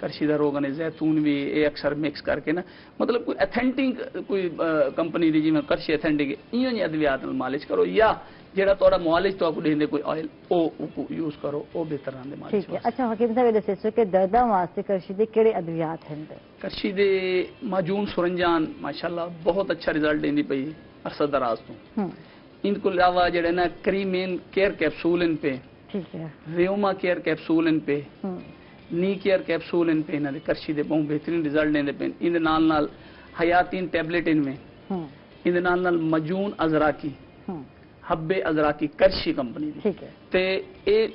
کرشی دا روغن زیتون بھی یہ اکثر مکس کر کے نا مطلب کوئی ایتھینٹک کوئی کمپنی دی جی میں کرشی ایتھینٹک ایوں جی ادویات نال مالش کرو یا جڑا تھوڑا معالج تو آپ کو دیندے کوئی آئل او یوز کرو او بہتر رہندے مالش ٹھیک ہے اچھا حکیم صاحب یہ دسو کہ درداں واسطے کرشی دے کیڑے ادویات ہیں کرشی دے معجون سرنجان ماشاءاللہ بہت اچھا رزلٹ دیندی پئی عرصہ دراز تو ان کو علاوہ جڑے نا کریمین کیئر کیپسول ان پہ ٹھیک ہے ریوما کیئر کیپسول ان پہ نی کیئر کیپسول ان پہ انہاں دے کرشی دے بہت بہترین رزلٹ دیندے پے ان دے نال نال حیاتین ٹیبلٹ ان میں ان دے نال نال مجون ازراکی حب ازراکی کرشی کمپنی دی ٹھیک ہے تے اے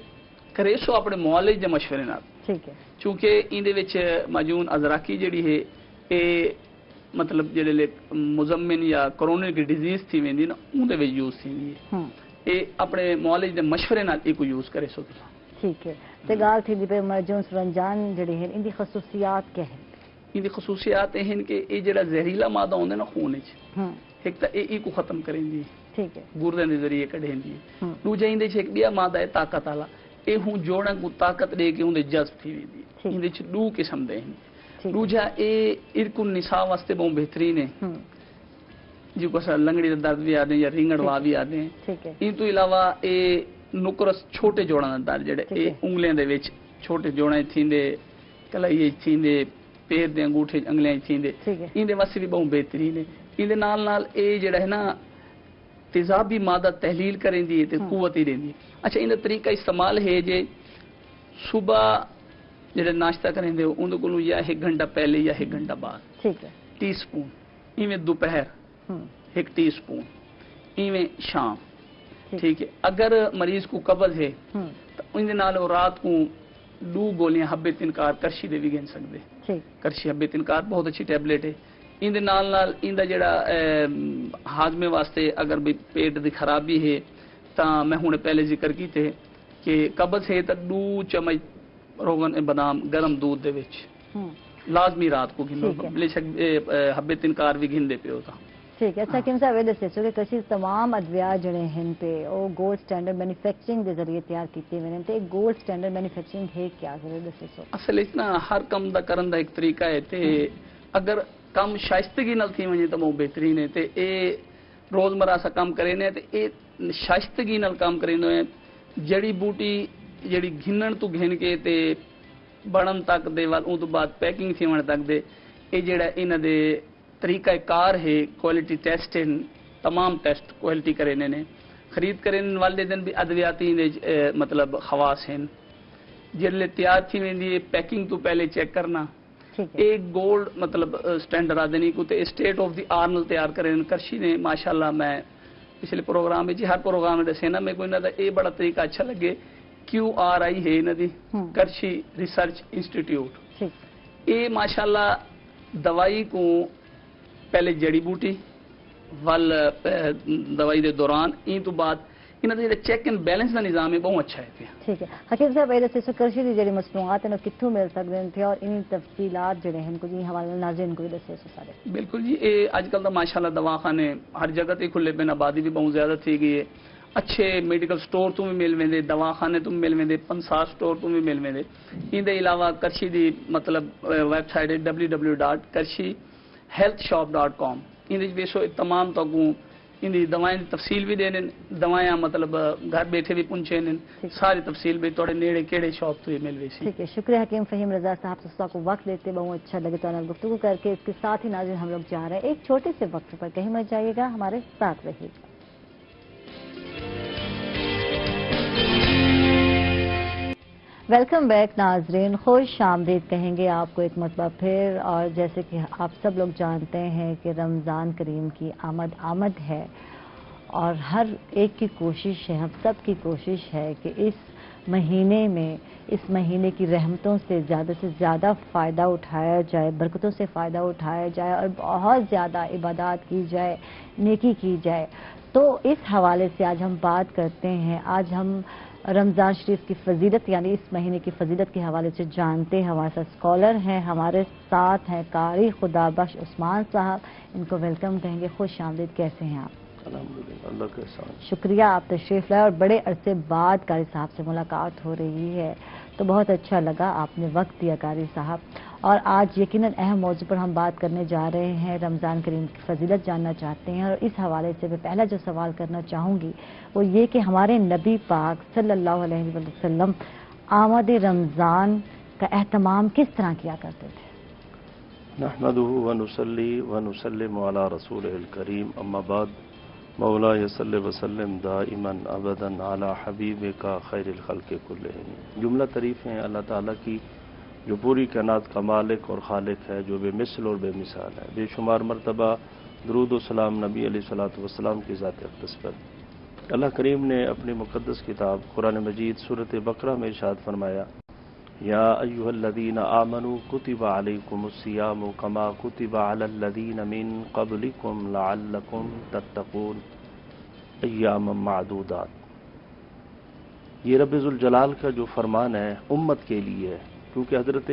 کریسو اپنے معالج دے مشورے نال ٹھیک ہے چونکہ ان دے وچ مجون ازراکی جڑی ہے اے مطلب جڑے لے مزمن یا کرونا کی ڈیزیز تھی ویندی نا اون دے وچ یوز تھیندی ہے اے اپنے معالج دے مشورے نال اے کو یوز کرے سو تساں ٹھیک ہے تے گال تھی دی پہ مرجون سرنجان جڑی ہیں ان دی خصوصیات کیا ہیں ان دی خصوصیات ہیں کہ اے جڑا زہریلا مادہ ہوندا نا خون وچ ایک تا اے کو ختم کریندی ٹھیک ہے گردے دے ذریعے کڈھیندی ہے دوجا ان دے ایک بیا مادہ ہے طاقت والا اے ہوں جوڑاں کو طاقت دے کے اون دے جذب تھی ویندی ان دے دو قسم دے ہیں دوجا اے ارک النساء واسطے بہت بہترین ہے جو کو لنگڑی دا درد بھی آدے یا رینگڑ وا بھی آدے ہیں ان تو علاوہ اے نکرس چھوٹے جوڑاں دا درد جڑے اے انگلیاں دے وچ چھوٹے جوڑاں تھیندے کلائی تھیندے پیر دے انگوٹھے انگلیاں تھیندے ان دے واسطے بھی بہت بہترین ہے ان دے نال نال اے جڑا ہے نا تیزابی مادہ تحلیل کریں دی تے قوت ہی دیندی اچھا ان دا طریقہ استعمال ہے جے صبح جڑے ناشتہ کریں دے ان کو یا 1 گھنٹہ پہلے یا 1 گھنٹہ بعد ٹھیک ہے ٹی سپون ایویں دوپہر 1 ٹی سپون ایویں شام ٹھیک ہے اگر مریض کو قبض ہے تو ان دے نال رات کو 2 گولیاں حب تنکار کرشی دے بھی گن سکدے کرشی حب تنکار بہت اچھی ٹیبلٹ ہے ان دے نال نال ان دا جڑا ہاضمے واسطے اگر بھی پیٹ دی خرابی ہے تا میں ہن پہلے ذکر کیتے کہ قبض ہے تو 2 چمچ روغن بادام گرم دودھ دے وچ لازمی رات کو گھنو بے شک حب تنکار بھی گھن دے پیو تا ٹھیک ہے اچھا حکیم صاحب یہ دسو کہ کرشی تمام ادویات جڑے ہیں پہ او گولڈ سٹینڈرڈ مینوفیکچرنگ دے ذریعے تیار کیتے ہوئے ہیں تے گولڈ سٹینڈرڈ مینوفیکچرنگ ہے کیا ضرور دسو اصل اس نا ہر کم دا کرن دا ایک طریقہ ہے تے اگر کم شائستگی نال تھی ونجے تو بہت بہترین ہے تے اے روزمرہ سا کام کرے نے تے اے شائستگی نال کام کرے نے جڑی بوٹی جڑی گھنن تو گھن کے تے بڑن تک دے وال اون تو بعد پیکنگ تھی ون تک دے اے جڑا انہاں دے طریقہ کار ہے کوالٹی ٹیسٹ تمام ٹیسٹ کوالٹی کرے نے خرید کرے والے دن بھی ادویاتی مطلب خواص ہیں جلے تیار تھی ویندی پیکنگ تو پہلے چیک کرنا ایک گولڈ مطلب سٹینڈرڈ آدنی کو تے اسٹیٹ آف دی آرنل تیار کرے کرشی نے ماشاءاللہ میں پچھلے پروگرام میں ہر پروگرام میں دسے نا میں کوئی نہ اے بڑا طریقہ اچھا لگے QRI ہے نا دی کرشی ریسرچ انسٹیٹیوٹ اے ماشاءاللہ دوائی کو پہلے جڑی بوٹی وال دوائی دے دوران این تو بعد انہاں دے چیک اینڈ بیلنس دا نظام ہے بہت اچھا ہے ٹھیک ہے حکیم صاحب یہ دسو کرشی دی جڑی مصنوعات ہیں کتھوں مل سکدے ہیں اور ان تفصیلات جڑے ہیں کو جی حوالے ناظرین کو دسو سارے بالکل جی اے اج کل دا ماشاءاللہ دواخانے ہر جگہ تے کھلے پے آبادی بھی بہت زیادہ تھی گئی ہے اچھے میڈیکل سٹور تو بھی مل ویندے دواخانے تو بھی مل ویندے پنسار سٹور تو بھی مل ویندے ان دے علاوہ کرشی دی مطلب ویب سائٹ ہے www.karshihhealthshop.com ان دے وچ تمام تو ان دی دوائیں دی تفصیل بھی دینے دوائیں مطلب گھر بیٹھے بھی پہنچے نے ساری تفصیل بھی توڑے نیڑے کیڑے شاپ تو مل وی سی ٹھیک ہے شکریہ حکیم فہیم رضا صاحب سے کو وقت دیتے بہت اچھا لگے تو گفتگو کر کے اس کے ساتھ ہی ناظرین ہم لوگ جا رہے ہیں ایک چھوٹے سے وقت پر کہیں مت جائیے گا ہمارے ساتھ رہیے گا ویلکم بیک ناظرین خوش آمدید کہیں گے آپ کو ایک مرتبہ پھر اور جیسے کہ آپ سب لوگ جانتے ہیں کہ رمضان کریم کی آمد ہے اور ہر ایک کی کوشش ہے ہم سب کی کوشش ہے کہ اس مہینے کی رحمتوں سے زیادہ فائدہ اٹھایا جائے برکتوں سے فائدہ اٹھایا جائے اور بہت زیادہ عبادات کی جائے نیکی کی جائے تو اس حوالے سے آج ہم بات کرتے ہیں آج ہم رمضان شریف کی فضیلت یعنی اس مہینے کی فضیلت کے حوالے سے جانتے ہیں ہمارے ساتھ اسکالر ہیں ہمارے ساتھ ہیں قاری خدا بخش عثمان صاحب ان کو ویلکم کہیں گے خوش آمدید کیسے ہیں آپ الحمدللہ اللہ کے ساتھ شکریہ آپ تشریف لائے اور بڑے عرصے بعد قاری صاحب سے ملاقات ہو رہی ہے تو بہت اچھا لگا، آپ نے وقت دیا قاری صاحب. اور آج یقیناً اہم موضوع پر ہم بات کرنے جا رہے ہیں، رمضان کریم کی فضیلت جاننا چاہتے ہیں. اور اس حوالے سے میں پہلا جو سوال کرنا چاہوں گی وہ یہ کہ ہمارے نبی پاک صلی اللہ علیہ وسلم آمد رمضان کا اہتمام کس طرح کیا کرتے تھے؟ نحمده ونصلي ونسلم على رسوله الكريم اما بعد مولاي صل وسلم دائما ابدا على حبيبك خير الخلق كلهم. جملہ تعریفیں اللہ تعالیٰ کی جو پوری کائنات کا مالک اور خالق ہے، جو بے مثل اور بے مثال ہے. بے شمار مرتبہ درود و سلام نبی علیہ الصلوۃ والسلام کی ذات اقدس پر. اللہ کریم نے اپنی مقدس کتاب قرآن مجید سورۃ بقرہ میں ارشاد فرمایا، یا ایھا الذین آمنوا کتب علیکم الصیام کما کتب علی الذین من قبلکم لعلکم تتقون ایاما معدودات. یہ رب ذوالجلال کا جو فرمان ہے امت کے لیے ہے، کیونکہ حضرت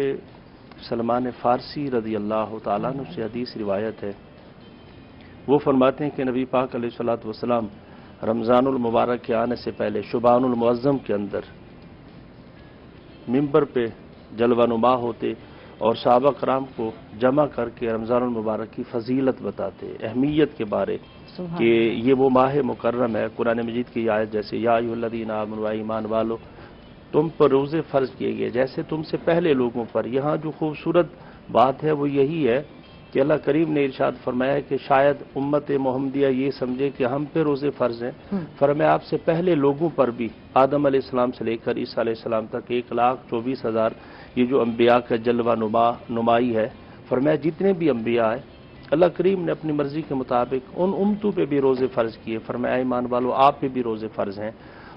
سلمان فارسی رضی اللہ تعالیٰ عنہ سے حدیث روایت ہے. وہ فرماتے ہیں کہ نبی پاک علیہ الصلوۃ والسلام رمضان المبارک کے آنے سے پہلے شعبان المعظم کے اندر ممبر پہ جلوہ نما ہوتے اور صحابہ کرام کو جمع کر کے رمضان المبارک کی فضیلت بتاتے، اہمیت کے بارے کہ یہ وہ ماہ مکرم ہے. قرآن مجید کی آیت جیسے یا ایھا الذین آمنوا، ایمان والو تم پر روزے فرض کیے گئے جیسے تم سے پہلے لوگوں پر. یہاں جو خوبصورت بات ہے وہ یہی ہے کہ اللہ کریم نے ارشاد فرمایا ہے کہ شاید امت محمدیہ یہ سمجھے کہ ہم پہ روزے فرض ہیں. فرمایا آپ سے پہلے لوگوں پر بھی، آدم علیہ السلام سے لے کر عیسیٰ علیہ السلام تک 1,24,000 یہ جو انبیاء کا جلوہ نمائی ہے. فرمایا جتنے بھی انبیاء ہیں اللہ کریم نے اپنی مرضی کے مطابق ان امتوں پہ بھی روزے فرض کیے. فرمایا ایمان والو آپ پہ بھی روزے فرض ہیں.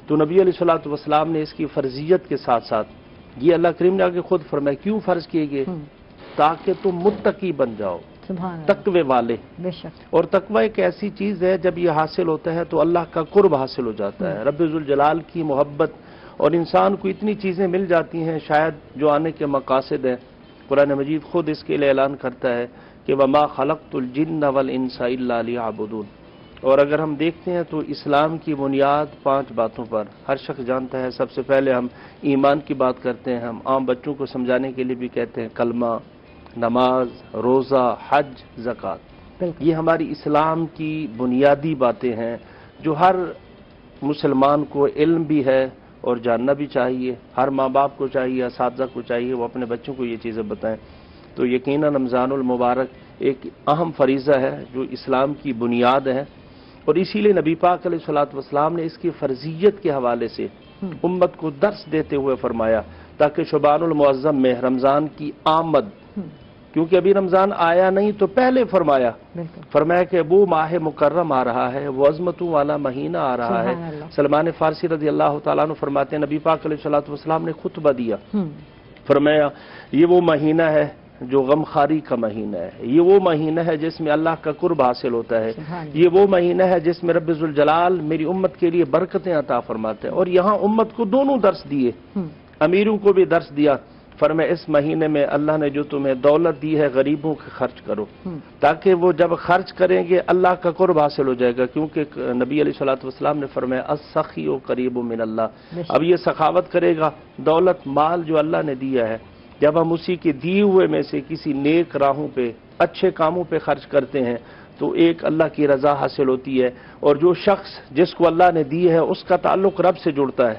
تو نبی علیہ الصلوۃ والسلام نے اس کی فرضیت کے ساتھ ساتھ یہ اللہ کریم نے آگے خود فرمایا کیوں فرض کیے گئے، تاکہ تم متقی بن جاؤ، تقوی والے. بے شک. اور تقوی ایک ایسی چیز ہے جب یہ حاصل ہوتا ہے تو اللہ کا قرب حاصل ہو جاتا ہے، رب ذوالجلال کی محبت، اور انسان کو اتنی چیزیں مل جاتی ہیں شاید جو آنے کے مقاصد ہیں. قرآن مجید خود اس کے لیے اعلان کرتا ہے کہ وما خلقت الجن والانس الا لیعبدون. اور اگر ہم دیکھتے ہیں تو اسلام کی بنیاد 5 باتوں پر ہر شخص جانتا ہے. سب سے پہلے ہم ایمان کی بات کرتے ہیں، ہم عام بچوں کو سمجھانے کے لیے بھی کہتے ہیں کلمہ، نماز، روزہ، حج، زکوٰۃ. یہ ہماری اسلام کی بنیادی باتیں ہیں جو ہر مسلمان کو علم بھی ہے اور جاننا بھی چاہیے. ہر ماں باپ کو چاہیے، اساتذہ کو چاہیے وہ اپنے بچوں کو یہ چیزیں بتائیں. تو یقیناً رمضان المبارک ایک اہم فریضہ ہے جو اسلام کی بنیاد ہے، اور اسی لیے نبی پاک علیہ الصلوۃ والسلام نے اس کی فرضیت کے حوالے سے امت کو درس دیتے ہوئے فرمایا تاکہ شعبان المعظم میں رمضان کی آمد، کیونکہ ابھی رمضان آیا نہیں تو پہلے فرمایا کہ وہ ماہ مکرم آ رہا ہے، وہ عظمتوں والا مہینہ آ رہا ہے. سلمان فارسی رضی اللہ تعالیٰ عنہ فرماتے ہیں نبی پاک علیہ الصلوۃ والسلام نے خطبہ دیا، فرمایا یہ وہ مہینہ ہے جو غمخاری کا مہینہ ہے، یہ وہ مہینہ ہے جس میں اللہ کا قرب حاصل ہوتا ہے، یہ وہ مہینہ ہے جس میں رب ذوالجلال میری امت کے لیے برکتیں عطا فرماتے ہیں. اور یہاں امت کو دونوں درس دیے، امیروں کو بھی درس دیا. فرمایا اس مہینے میں اللہ نے جو تمہیں دولت دی ہے غریبوں کے خرچ کرو، تاکہ وہ جب خرچ کریں گے اللہ کا قرب حاصل ہو جائے گا. کیونکہ نبی علیہ الصلوۃ والسلام نے فرمایا السخی قریب من اللہ. اب یہ سخاوت کرے گا، دولت مال جو اللہ نے دیا ہے جب ہم اسی کے دیے ہوئے میں سے کسی نیک راہوں پہ، اچھے کاموں پہ خرچ کرتے ہیں تو ایک اللہ کی رضا حاصل ہوتی ہے، اور جو شخص جس کو اللہ نے دی ہے اس کا تعلق رب سے جڑتا ہے.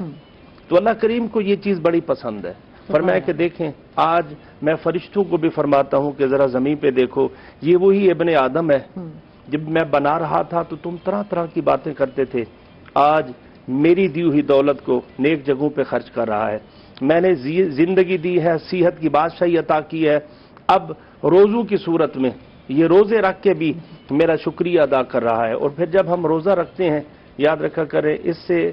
تو اللہ کریم کو یہ چیز بڑی پسند ہے. فرمایا کہ دیکھیں آج میں فرشتوں کو بھی فرماتا ہوں کہ ذرا زمین پہ دیکھو، یہ وہی ابن آدم ہے، جب میں بنا رہا تھا تو تم طرح طرح کی باتیں کرتے تھے، آج میری دی ہوئی دولت کو نیک جگہوں پہ خرچ کر رہا ہے. میں نے زندگی دی ہے، صحت کی بادشاہی عطا کی ہے، اب روزوں کی صورت میں یہ روزے رکھ کے بھی میرا شکریہ ادا کر رہا ہے. اور پھر جب ہم روزہ رکھتے ہیں یاد رکھا کریں اس سے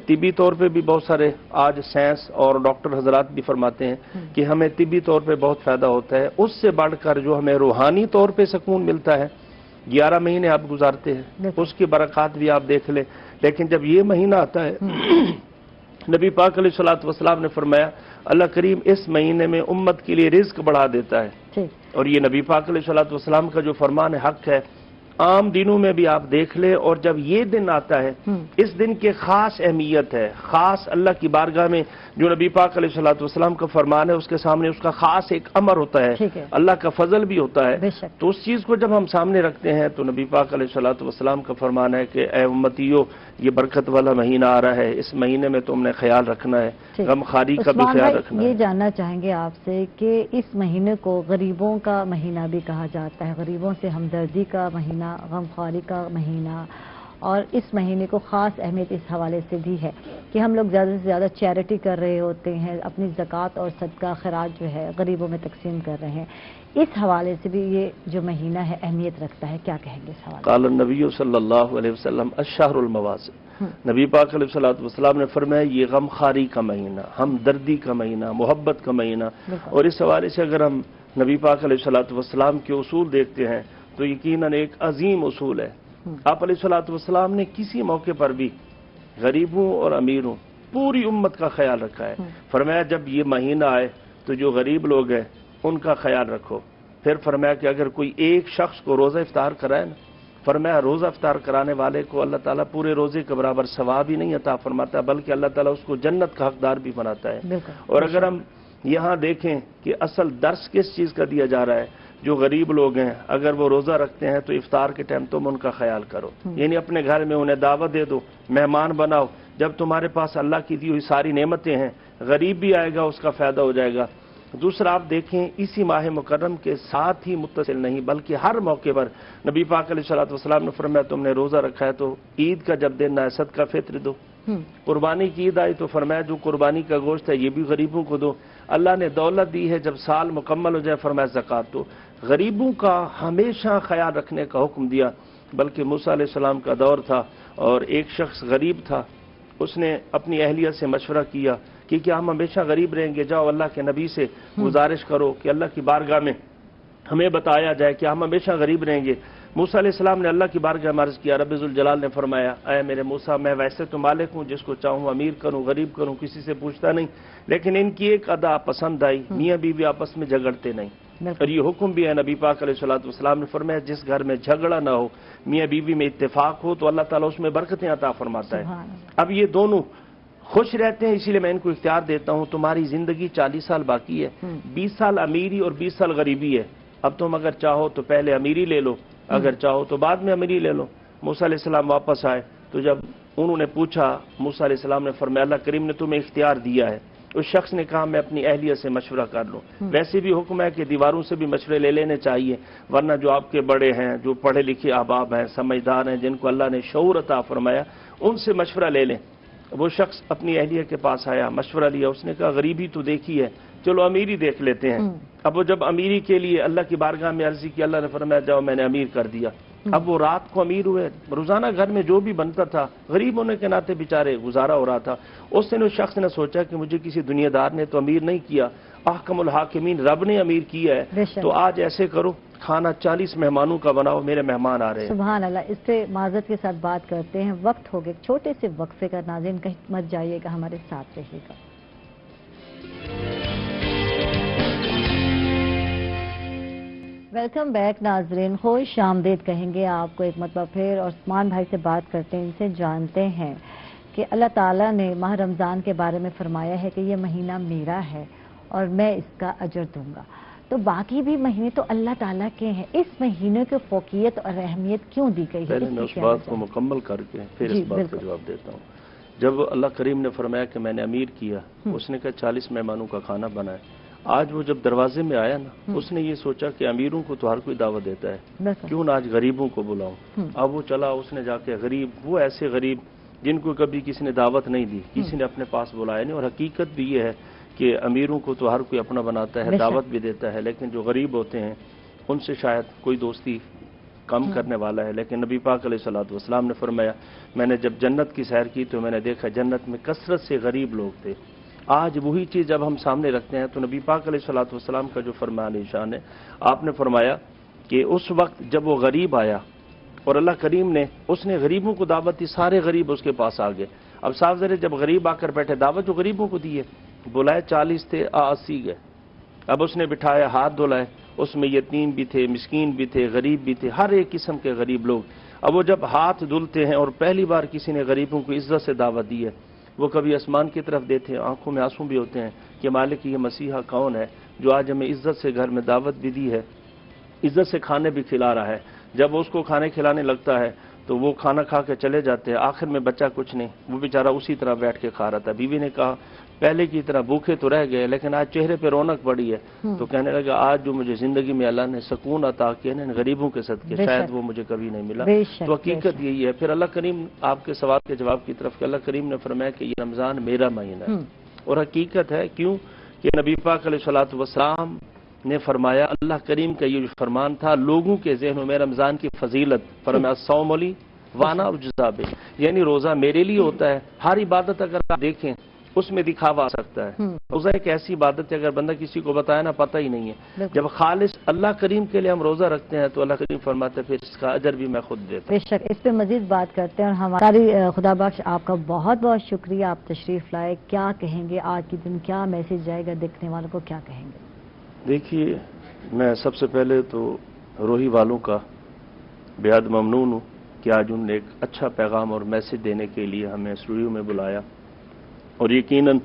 طبی طور پہ بھی بہت سارے آج سائنس اور ڈاکٹر حضرات بھی فرماتے ہیں کہ ہمیں طبی طور پہ بہت فائدہ ہوتا ہے. اس سے بڑھ کر جو ہمیں روحانی طور پہ سکون ملتا ہے، 11 مہینے آپ گزارتے ہیں اس کی برکات بھی آپ دیکھ لیں. لیکن جب یہ مہینہ آتا ہے نبی پاک علیہ الصلوۃ والسلام نے فرمایا اللہ کریم اس مہینے میں امت کے لیے رزق بڑھا دیتا ہے. اور یہ نبی پاک علیہ الصلوۃ والسلام کا جو فرمان حق ہے، عام دنوں میں بھی آپ دیکھ لیں، اور جب یہ دن آتا ہے اس دن کی خاص اہمیت ہے، خاص اللہ کی بارگاہ میں جو نبی پاک علیہ الصلوۃ والسلام کا فرمان ہے اس کے سامنے اس کا خاص ایک امر ہوتا ہے، ٹھیک ہے، اللہ کا فضل بھی ہوتا ہے، بے شک۔ تو اس چیز کو جب ہم سامنے رکھتے ہیں تو نبی پاک علیہ الصلوۃ والسلام کا فرمان ہے کہ اے امتیو، یہ برکت والا مہینہ آ رہا ہے، اس مہینے میں تم نے خیال رکھنا ہے، ٹھیک۔ غم خاری کا بھی عثمان خیال بھائی، رکھنا یہ ہے۔ جاننا چاہیں گے آپ سے کہ اس مہینے کو غریبوں کا مہینہ بھی کہا جاتا ہے، غریبوں سے ہمدردی کا مہینہ، غمخواری کا مہینہ، اور اس مہینے کو خاص اہمیت اس حوالے سے بھی ہے کہ ہم لوگ زیادہ سے زیادہ چیریٹی کر رہے ہوتے ہیں، اپنی زکوٰۃ اور صدقہ خراج جو ہے غریبوں میں تقسیم کر رہے ہیں، اس حوالے سے بھی یہ جو مہینہ ہے اہمیت رکھتا ہے، کیا کہیں گے اس حوالے قال النبی صلی اللہ علیہ وسلم الشہر المواسم، نبی پاک علیہ الصلوۃ والسلام نے فرمایا یہ غم خاری کا مہینہ، ہمدردی کا مہینہ، محبت کا مہینہ، اور اس حوالے سے اگر ہم نبی پاک علیہ الصلوۃ والسلام کے اصول دیکھتے ہیں تو یقیناً ایک عظیم اصول ہے۔ آپ علیہ الصلوۃ والسلام نے کسی موقع پر بھی غریبوں اور امیروں پوری امت کا خیال رکھا ہے۔ فرمایا جب یہ مہینہ آئے تو جو غریب لوگ ہیں ان کا خیال رکھو، پھر فرمایا کہ اگر کوئی ایک شخص کو روزہ افطار کرائے نا، فرمایا روزہ افطار کرانے والے کو اللہ تعالیٰ پورے روزے کے برابر ثواب ہی نہیں عطا فرماتا بلکہ اللہ تعالیٰ اس کو جنت کا حقدار بھی بناتا ہے۔ بالکل۔ اور اگر ہم یہاں دیکھیں کہ اصل درس کس چیز کا دیا جا رہا ہے، جو غریب لوگ ہیں اگر وہ روزہ رکھتے ہیں تو افطار کے ٹائم تم ان کا خیال کرو، یعنی اپنے گھر میں انہیں دعوت دے دو، مہمان بناؤ، جب تمہارے پاس اللہ کی دی ہوئی ساری نعمتیں ہیں، غریب بھی آئے گا اس کا فائدہ ہو جائے گا۔ دوسرا آپ دیکھیں اسی ماہ مکرم کے ساتھ ہی متصل نہیں بلکہ ہر موقع پر نبی پاک علیہ الصلوۃ والسلام نے فرمایا تم نے روزہ رکھا ہے تو عید کا جب دن آئے صدقہ فطر دو، قربانی کی عید آئی تو فرمایا جو قربانی کا گوشت ہے یہ بھی غریبوں کو دو، اللہ نے دولت دی ہے جب سال مکمل ہو جائے فرمایا زکوٰۃ دو، غریبوں کا ہمیشہ خیال رکھنے کا حکم دیا۔ بلکہ موسیٰ علیہ السلام کا دور تھا اور ایک شخص غریب تھا، اس نے اپنی اہلیہ سے مشورہ کیا کہ کیا ہم ہمیشہ غریب رہیں گے؟ جاؤ اللہ کے نبی سے گزارش کرو کہ اللہ کی بارگاہ میں ہمیں بتایا جائے کہ ہم ہمیشہ غریب رہیں گے۔ موسیٰ علیہ السلام نے اللہ کی بارگاہ میں عرض کیا، رب ذوالجلال نے فرمایا اے میرے موسیٰ میں ویسے تو مالک ہوں، جس کو چاہوں امیر کروں غریب کروں، کسی سے پوچھتا نہیں، لیکن ان کی ایک ادا پسند آئی، میاں بیوی آپس میں جھگڑتے نہیں، اور یہ حکم بھی ہے نبی پاک علیہ الصلوۃ والسلام نے فرمایا جس گھر میں جھگڑا نہ ہو، میاں بیوی میں اتفاق ہو تو اللہ تعالیٰ اس میں برکتیں عطا فرماتا ہے۔ اب یہ دونوں خوش رہتے ہیں، اسی لیے میں ان کو اختیار دیتا ہوں تمہاری زندگی 40 سال باقی ہے، 20 سال امیری اور 20 سال غریبی ہے، اب تم اگر چاہو تو پہلے امیری لے لو، اگر چاہو تو بعد میں امیری لے لو۔ موسیٰ علیہ السلام واپس آئے تو جب انہوں نے پوچھا، موسیٰ علیہ السلام نے فرمایا اللہ کریم نے تمہیں اختیار دیا ہے۔ اس شخص نے کہا میں اپنی اہلیہ سے مشورہ کر لوں، ویسے بھی حکم ہے کہ دیواروں سے بھی مشورے لے لینے چاہیے، ورنہ جو آپ کے بڑے ہیں، جو پڑھے لکھے احباب ہیں، سمجھدار ہیں، جن کو اللہ نے شعور عطا فرمایا، ان سے مشورہ لے لیں۔ وہ شخص اپنی اہلیہ کے پاس آیا، مشورہ لیا، اس نے کہا غریبی تو دیکھی ہے، چلو امیری دیکھ لیتے ہیں۔ اب وہ جب امیری کے لیے اللہ کی بارگاہ میں عرضی کی، اللہ نے فرمایا جاؤ میں نے امیر کر دیا۔ اب وہ رات کو امیر ہوئے، روزانہ گھر میں جو بھی بنتا تھا غریب ہونے کے ناطے بیچارے گزارا ہو رہا تھا۔ اس دن اس شخص نے سوچا کہ مجھے کسی دنیا دار نے تو امیر نہیں کیا، احکم الحاکمین رب نے امیر کیا ہے، تو آج ایسے کرو کھانا 40 مہمانوں کا بناؤ، میرے مہمان آ رہے ہیں۔ سبحان اللہ۔ اس سے معذرت کے ساتھ بات کرتے ہیں، وقت ہو گیا چھوٹے سے وقفے کا، ناظرین کہیں مت جائیے گا، ہمارے ساتھ رہیے گا۔ ویلکم بیک ناظرین، خوش آمدید کہیں گے آپ کو ایک مرتبہ پھر، اور عثمان بھائی سے بات کرتے ہیں، ان سے جانتے ہیں کہ اللہ تعالیٰ نے ماہ رمضان کے بارے میں فرمایا ہے کہ یہ مہینہ میرا ہے اور میں اس کا اجر دوں گا، تو باقی بھی مہینے تو اللہ تعالیٰ کے ہیں، اس مہینے کی فوقیت اور اہمیت کیوں دی گئی ہے؟ پہلے میں اس بات کو مکمل کر کے پھر اس بات کا جواب دیتا ہوں۔ جب اللہ کریم نے فرمایا کہ میں نے امیر کیا، اس نے کہا 40 مہمانوں کا کھانا بنائے، آج وہ جب دروازے میں آیا نا، اس نے یہ سوچا کہ امیروں کو تو ہر کوئی دعوت دیتا ہے، کیوں نہ آج غریبوں کو بلاؤں۔ اب وہ چلا، اس نے جا کے غریب، وہ ایسے غریب جن کو کبھی کسی نے دعوت نہیں دی، کسی نے اپنے پاس بلایا نہیں، اور حقیقت بھی یہ ہے کہ امیروں کو تو ہر کوئی اپنا بناتا ہے، دعوت بھی دیتا ہے، لیکن جو غریب ہوتے ہیں ان سے شاید کوئی دوستی کم کرنے والا ہے۔ لیکن نبی پاک علیہ الصلوۃ والسلام نے فرمایا میں نے جب جنت کی سیر کی تو میں نے دیکھا جنت میں کثرت سے غریب لوگ تھے۔ آج وہی چیز جب ہم سامنے رکھتے ہیں تو نبی پاک علیہ الصلوۃ والسلام کا جو فرمان نشان ہے، آپ نے فرمایا کہ اس وقت جب وہ غریب آیا اور اللہ کریم نے اس نے غریبوں کو دعوت دی، سارے غریب اس کے پاس آ گئے۔ اب صاف ظاہر جب غریب آ کر بیٹھے، دعوت جو غریبوں کو دی ہے، بلائے 40 تھے، 80 گئے۔ اب اس نے بٹھایا، ہاتھ دھلائے، اس میں یتیم بھی تھے، مسکین بھی تھے، غریب بھی تھے، ہر ایک قسم کے غریب لوگ. اب وہ جب ہاتھ دھلتے ہیں اور پہلی بار کسی نے غریبوں کو عزت سے دعوت دی ہے، وہ کبھی آسمان کی طرف دیتے ہیں، آنکھوں میں آنسو بھی ہوتے ہیں کہ مالک یہ مسیحا کون ہے جو آج ہمیں عزت سے گھر میں دعوت بھی دی ہے، عزت سے کھانے بھی کھلا رہا ہے. جب وہ اس کو کھانے کھلانے لگتا ہے تو وہ کھانا کھا کے چلے جاتے ہیں، آخر میں بچہ کچھ نہیں، وہ بیچارہ اسی طرح بیٹھ کے کھا رہا تھا. بیوی نے کہا پہلے کی طرح بھوکے تو رہ گئے لیکن آج چہرے پہ رونق پڑی ہے. تو کہنے لگا آج جو مجھے زندگی میں اللہ نے سکون عطا کیا نا غریبوں کے صدقے، شاید وہ مجھے کبھی نہیں ملا. تو حقیقت یہی ہے. پھر اللہ کریم آپ کے سوال کے جواب کی طرف کہ اللہ کریم نے فرمایا کہ یہ رمضان میرا مہینہ ہے. اور حقیقت ہے کیوں کہ نبی پاک علیہ الصلوۃ والسلام نے فرمایا، اللہ کریم کا یہ جو فرمان تھا لوگوں کے ذہنوں میں رمضان کی فضیلت، فرمایا الصوم لی وانا اجزا بہ، یعنی روزہ میرے لیے ہوتا ہے. ہر عبادت اگر آپ دیکھیں اس میں دکھاوا آ سکتا ہے. روزہ ایک ایسی عبادت ہے اگر بندہ کسی کو بتایا نا پتہ ہی نہیں ہے. جب خالص اللہ کریم کے لیے ہم روزہ رکھتے ہیں تو اللہ کریم فرماتا ہے پھر اس کا اجر بھی میں خود دیتا ہوں. بے شک اس پہ مزید بات کرتے ہیں. اور ہماری خدا بخش آپ کا بہت بہت شکریہ، آپ تشریف لائے. کیا کہیں گے آج کے دن، کیا میسج جائے گا دیکھنے والوں کو، کیا کہیں گے؟ دیکھیے میں سب سے پہلے تو روہی والوں کا بے حد ممنون ہوں کہ آج انہوں نے ایک اچھا پیغام اور میسج دینے کے لیے ہمیں اسٹوڈیو میں بلایا. اور یقیناً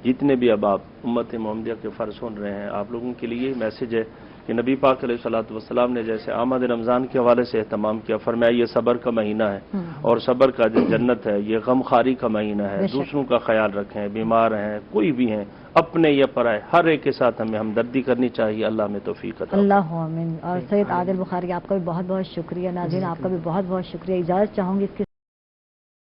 جتنے بھی اب آپ امت محمدیہ کے فرض سن رہے ہیں آپ لوگوں کے لیے یہ میسج ہے کہ نبی پاک علیہ الصلوۃ والسلام نے جیسے آمد رمضان کے حوالے سے اہتمام کیا، فرمایا یہ صبر کا مہینہ ہے اور صبر کا جو جنت ہے، یہ غم خاری کا مہینہ ہے. دوسروں کا خیال رکھیں، بیمار ہیں کوئی بھی ہیں، اپنے یا پرائے، ہر ایک کے ساتھ ہمیں ہمدردی کرنی چاہیے. اللہ میں توفیق عطا. اللہ آمین. اور سید عادل بخاری آپ کا بھی بہت بہت شکریہ. ناظرین آپ کا بھی بہت بہت شکریہ. اجازت چاہوں گی اس کے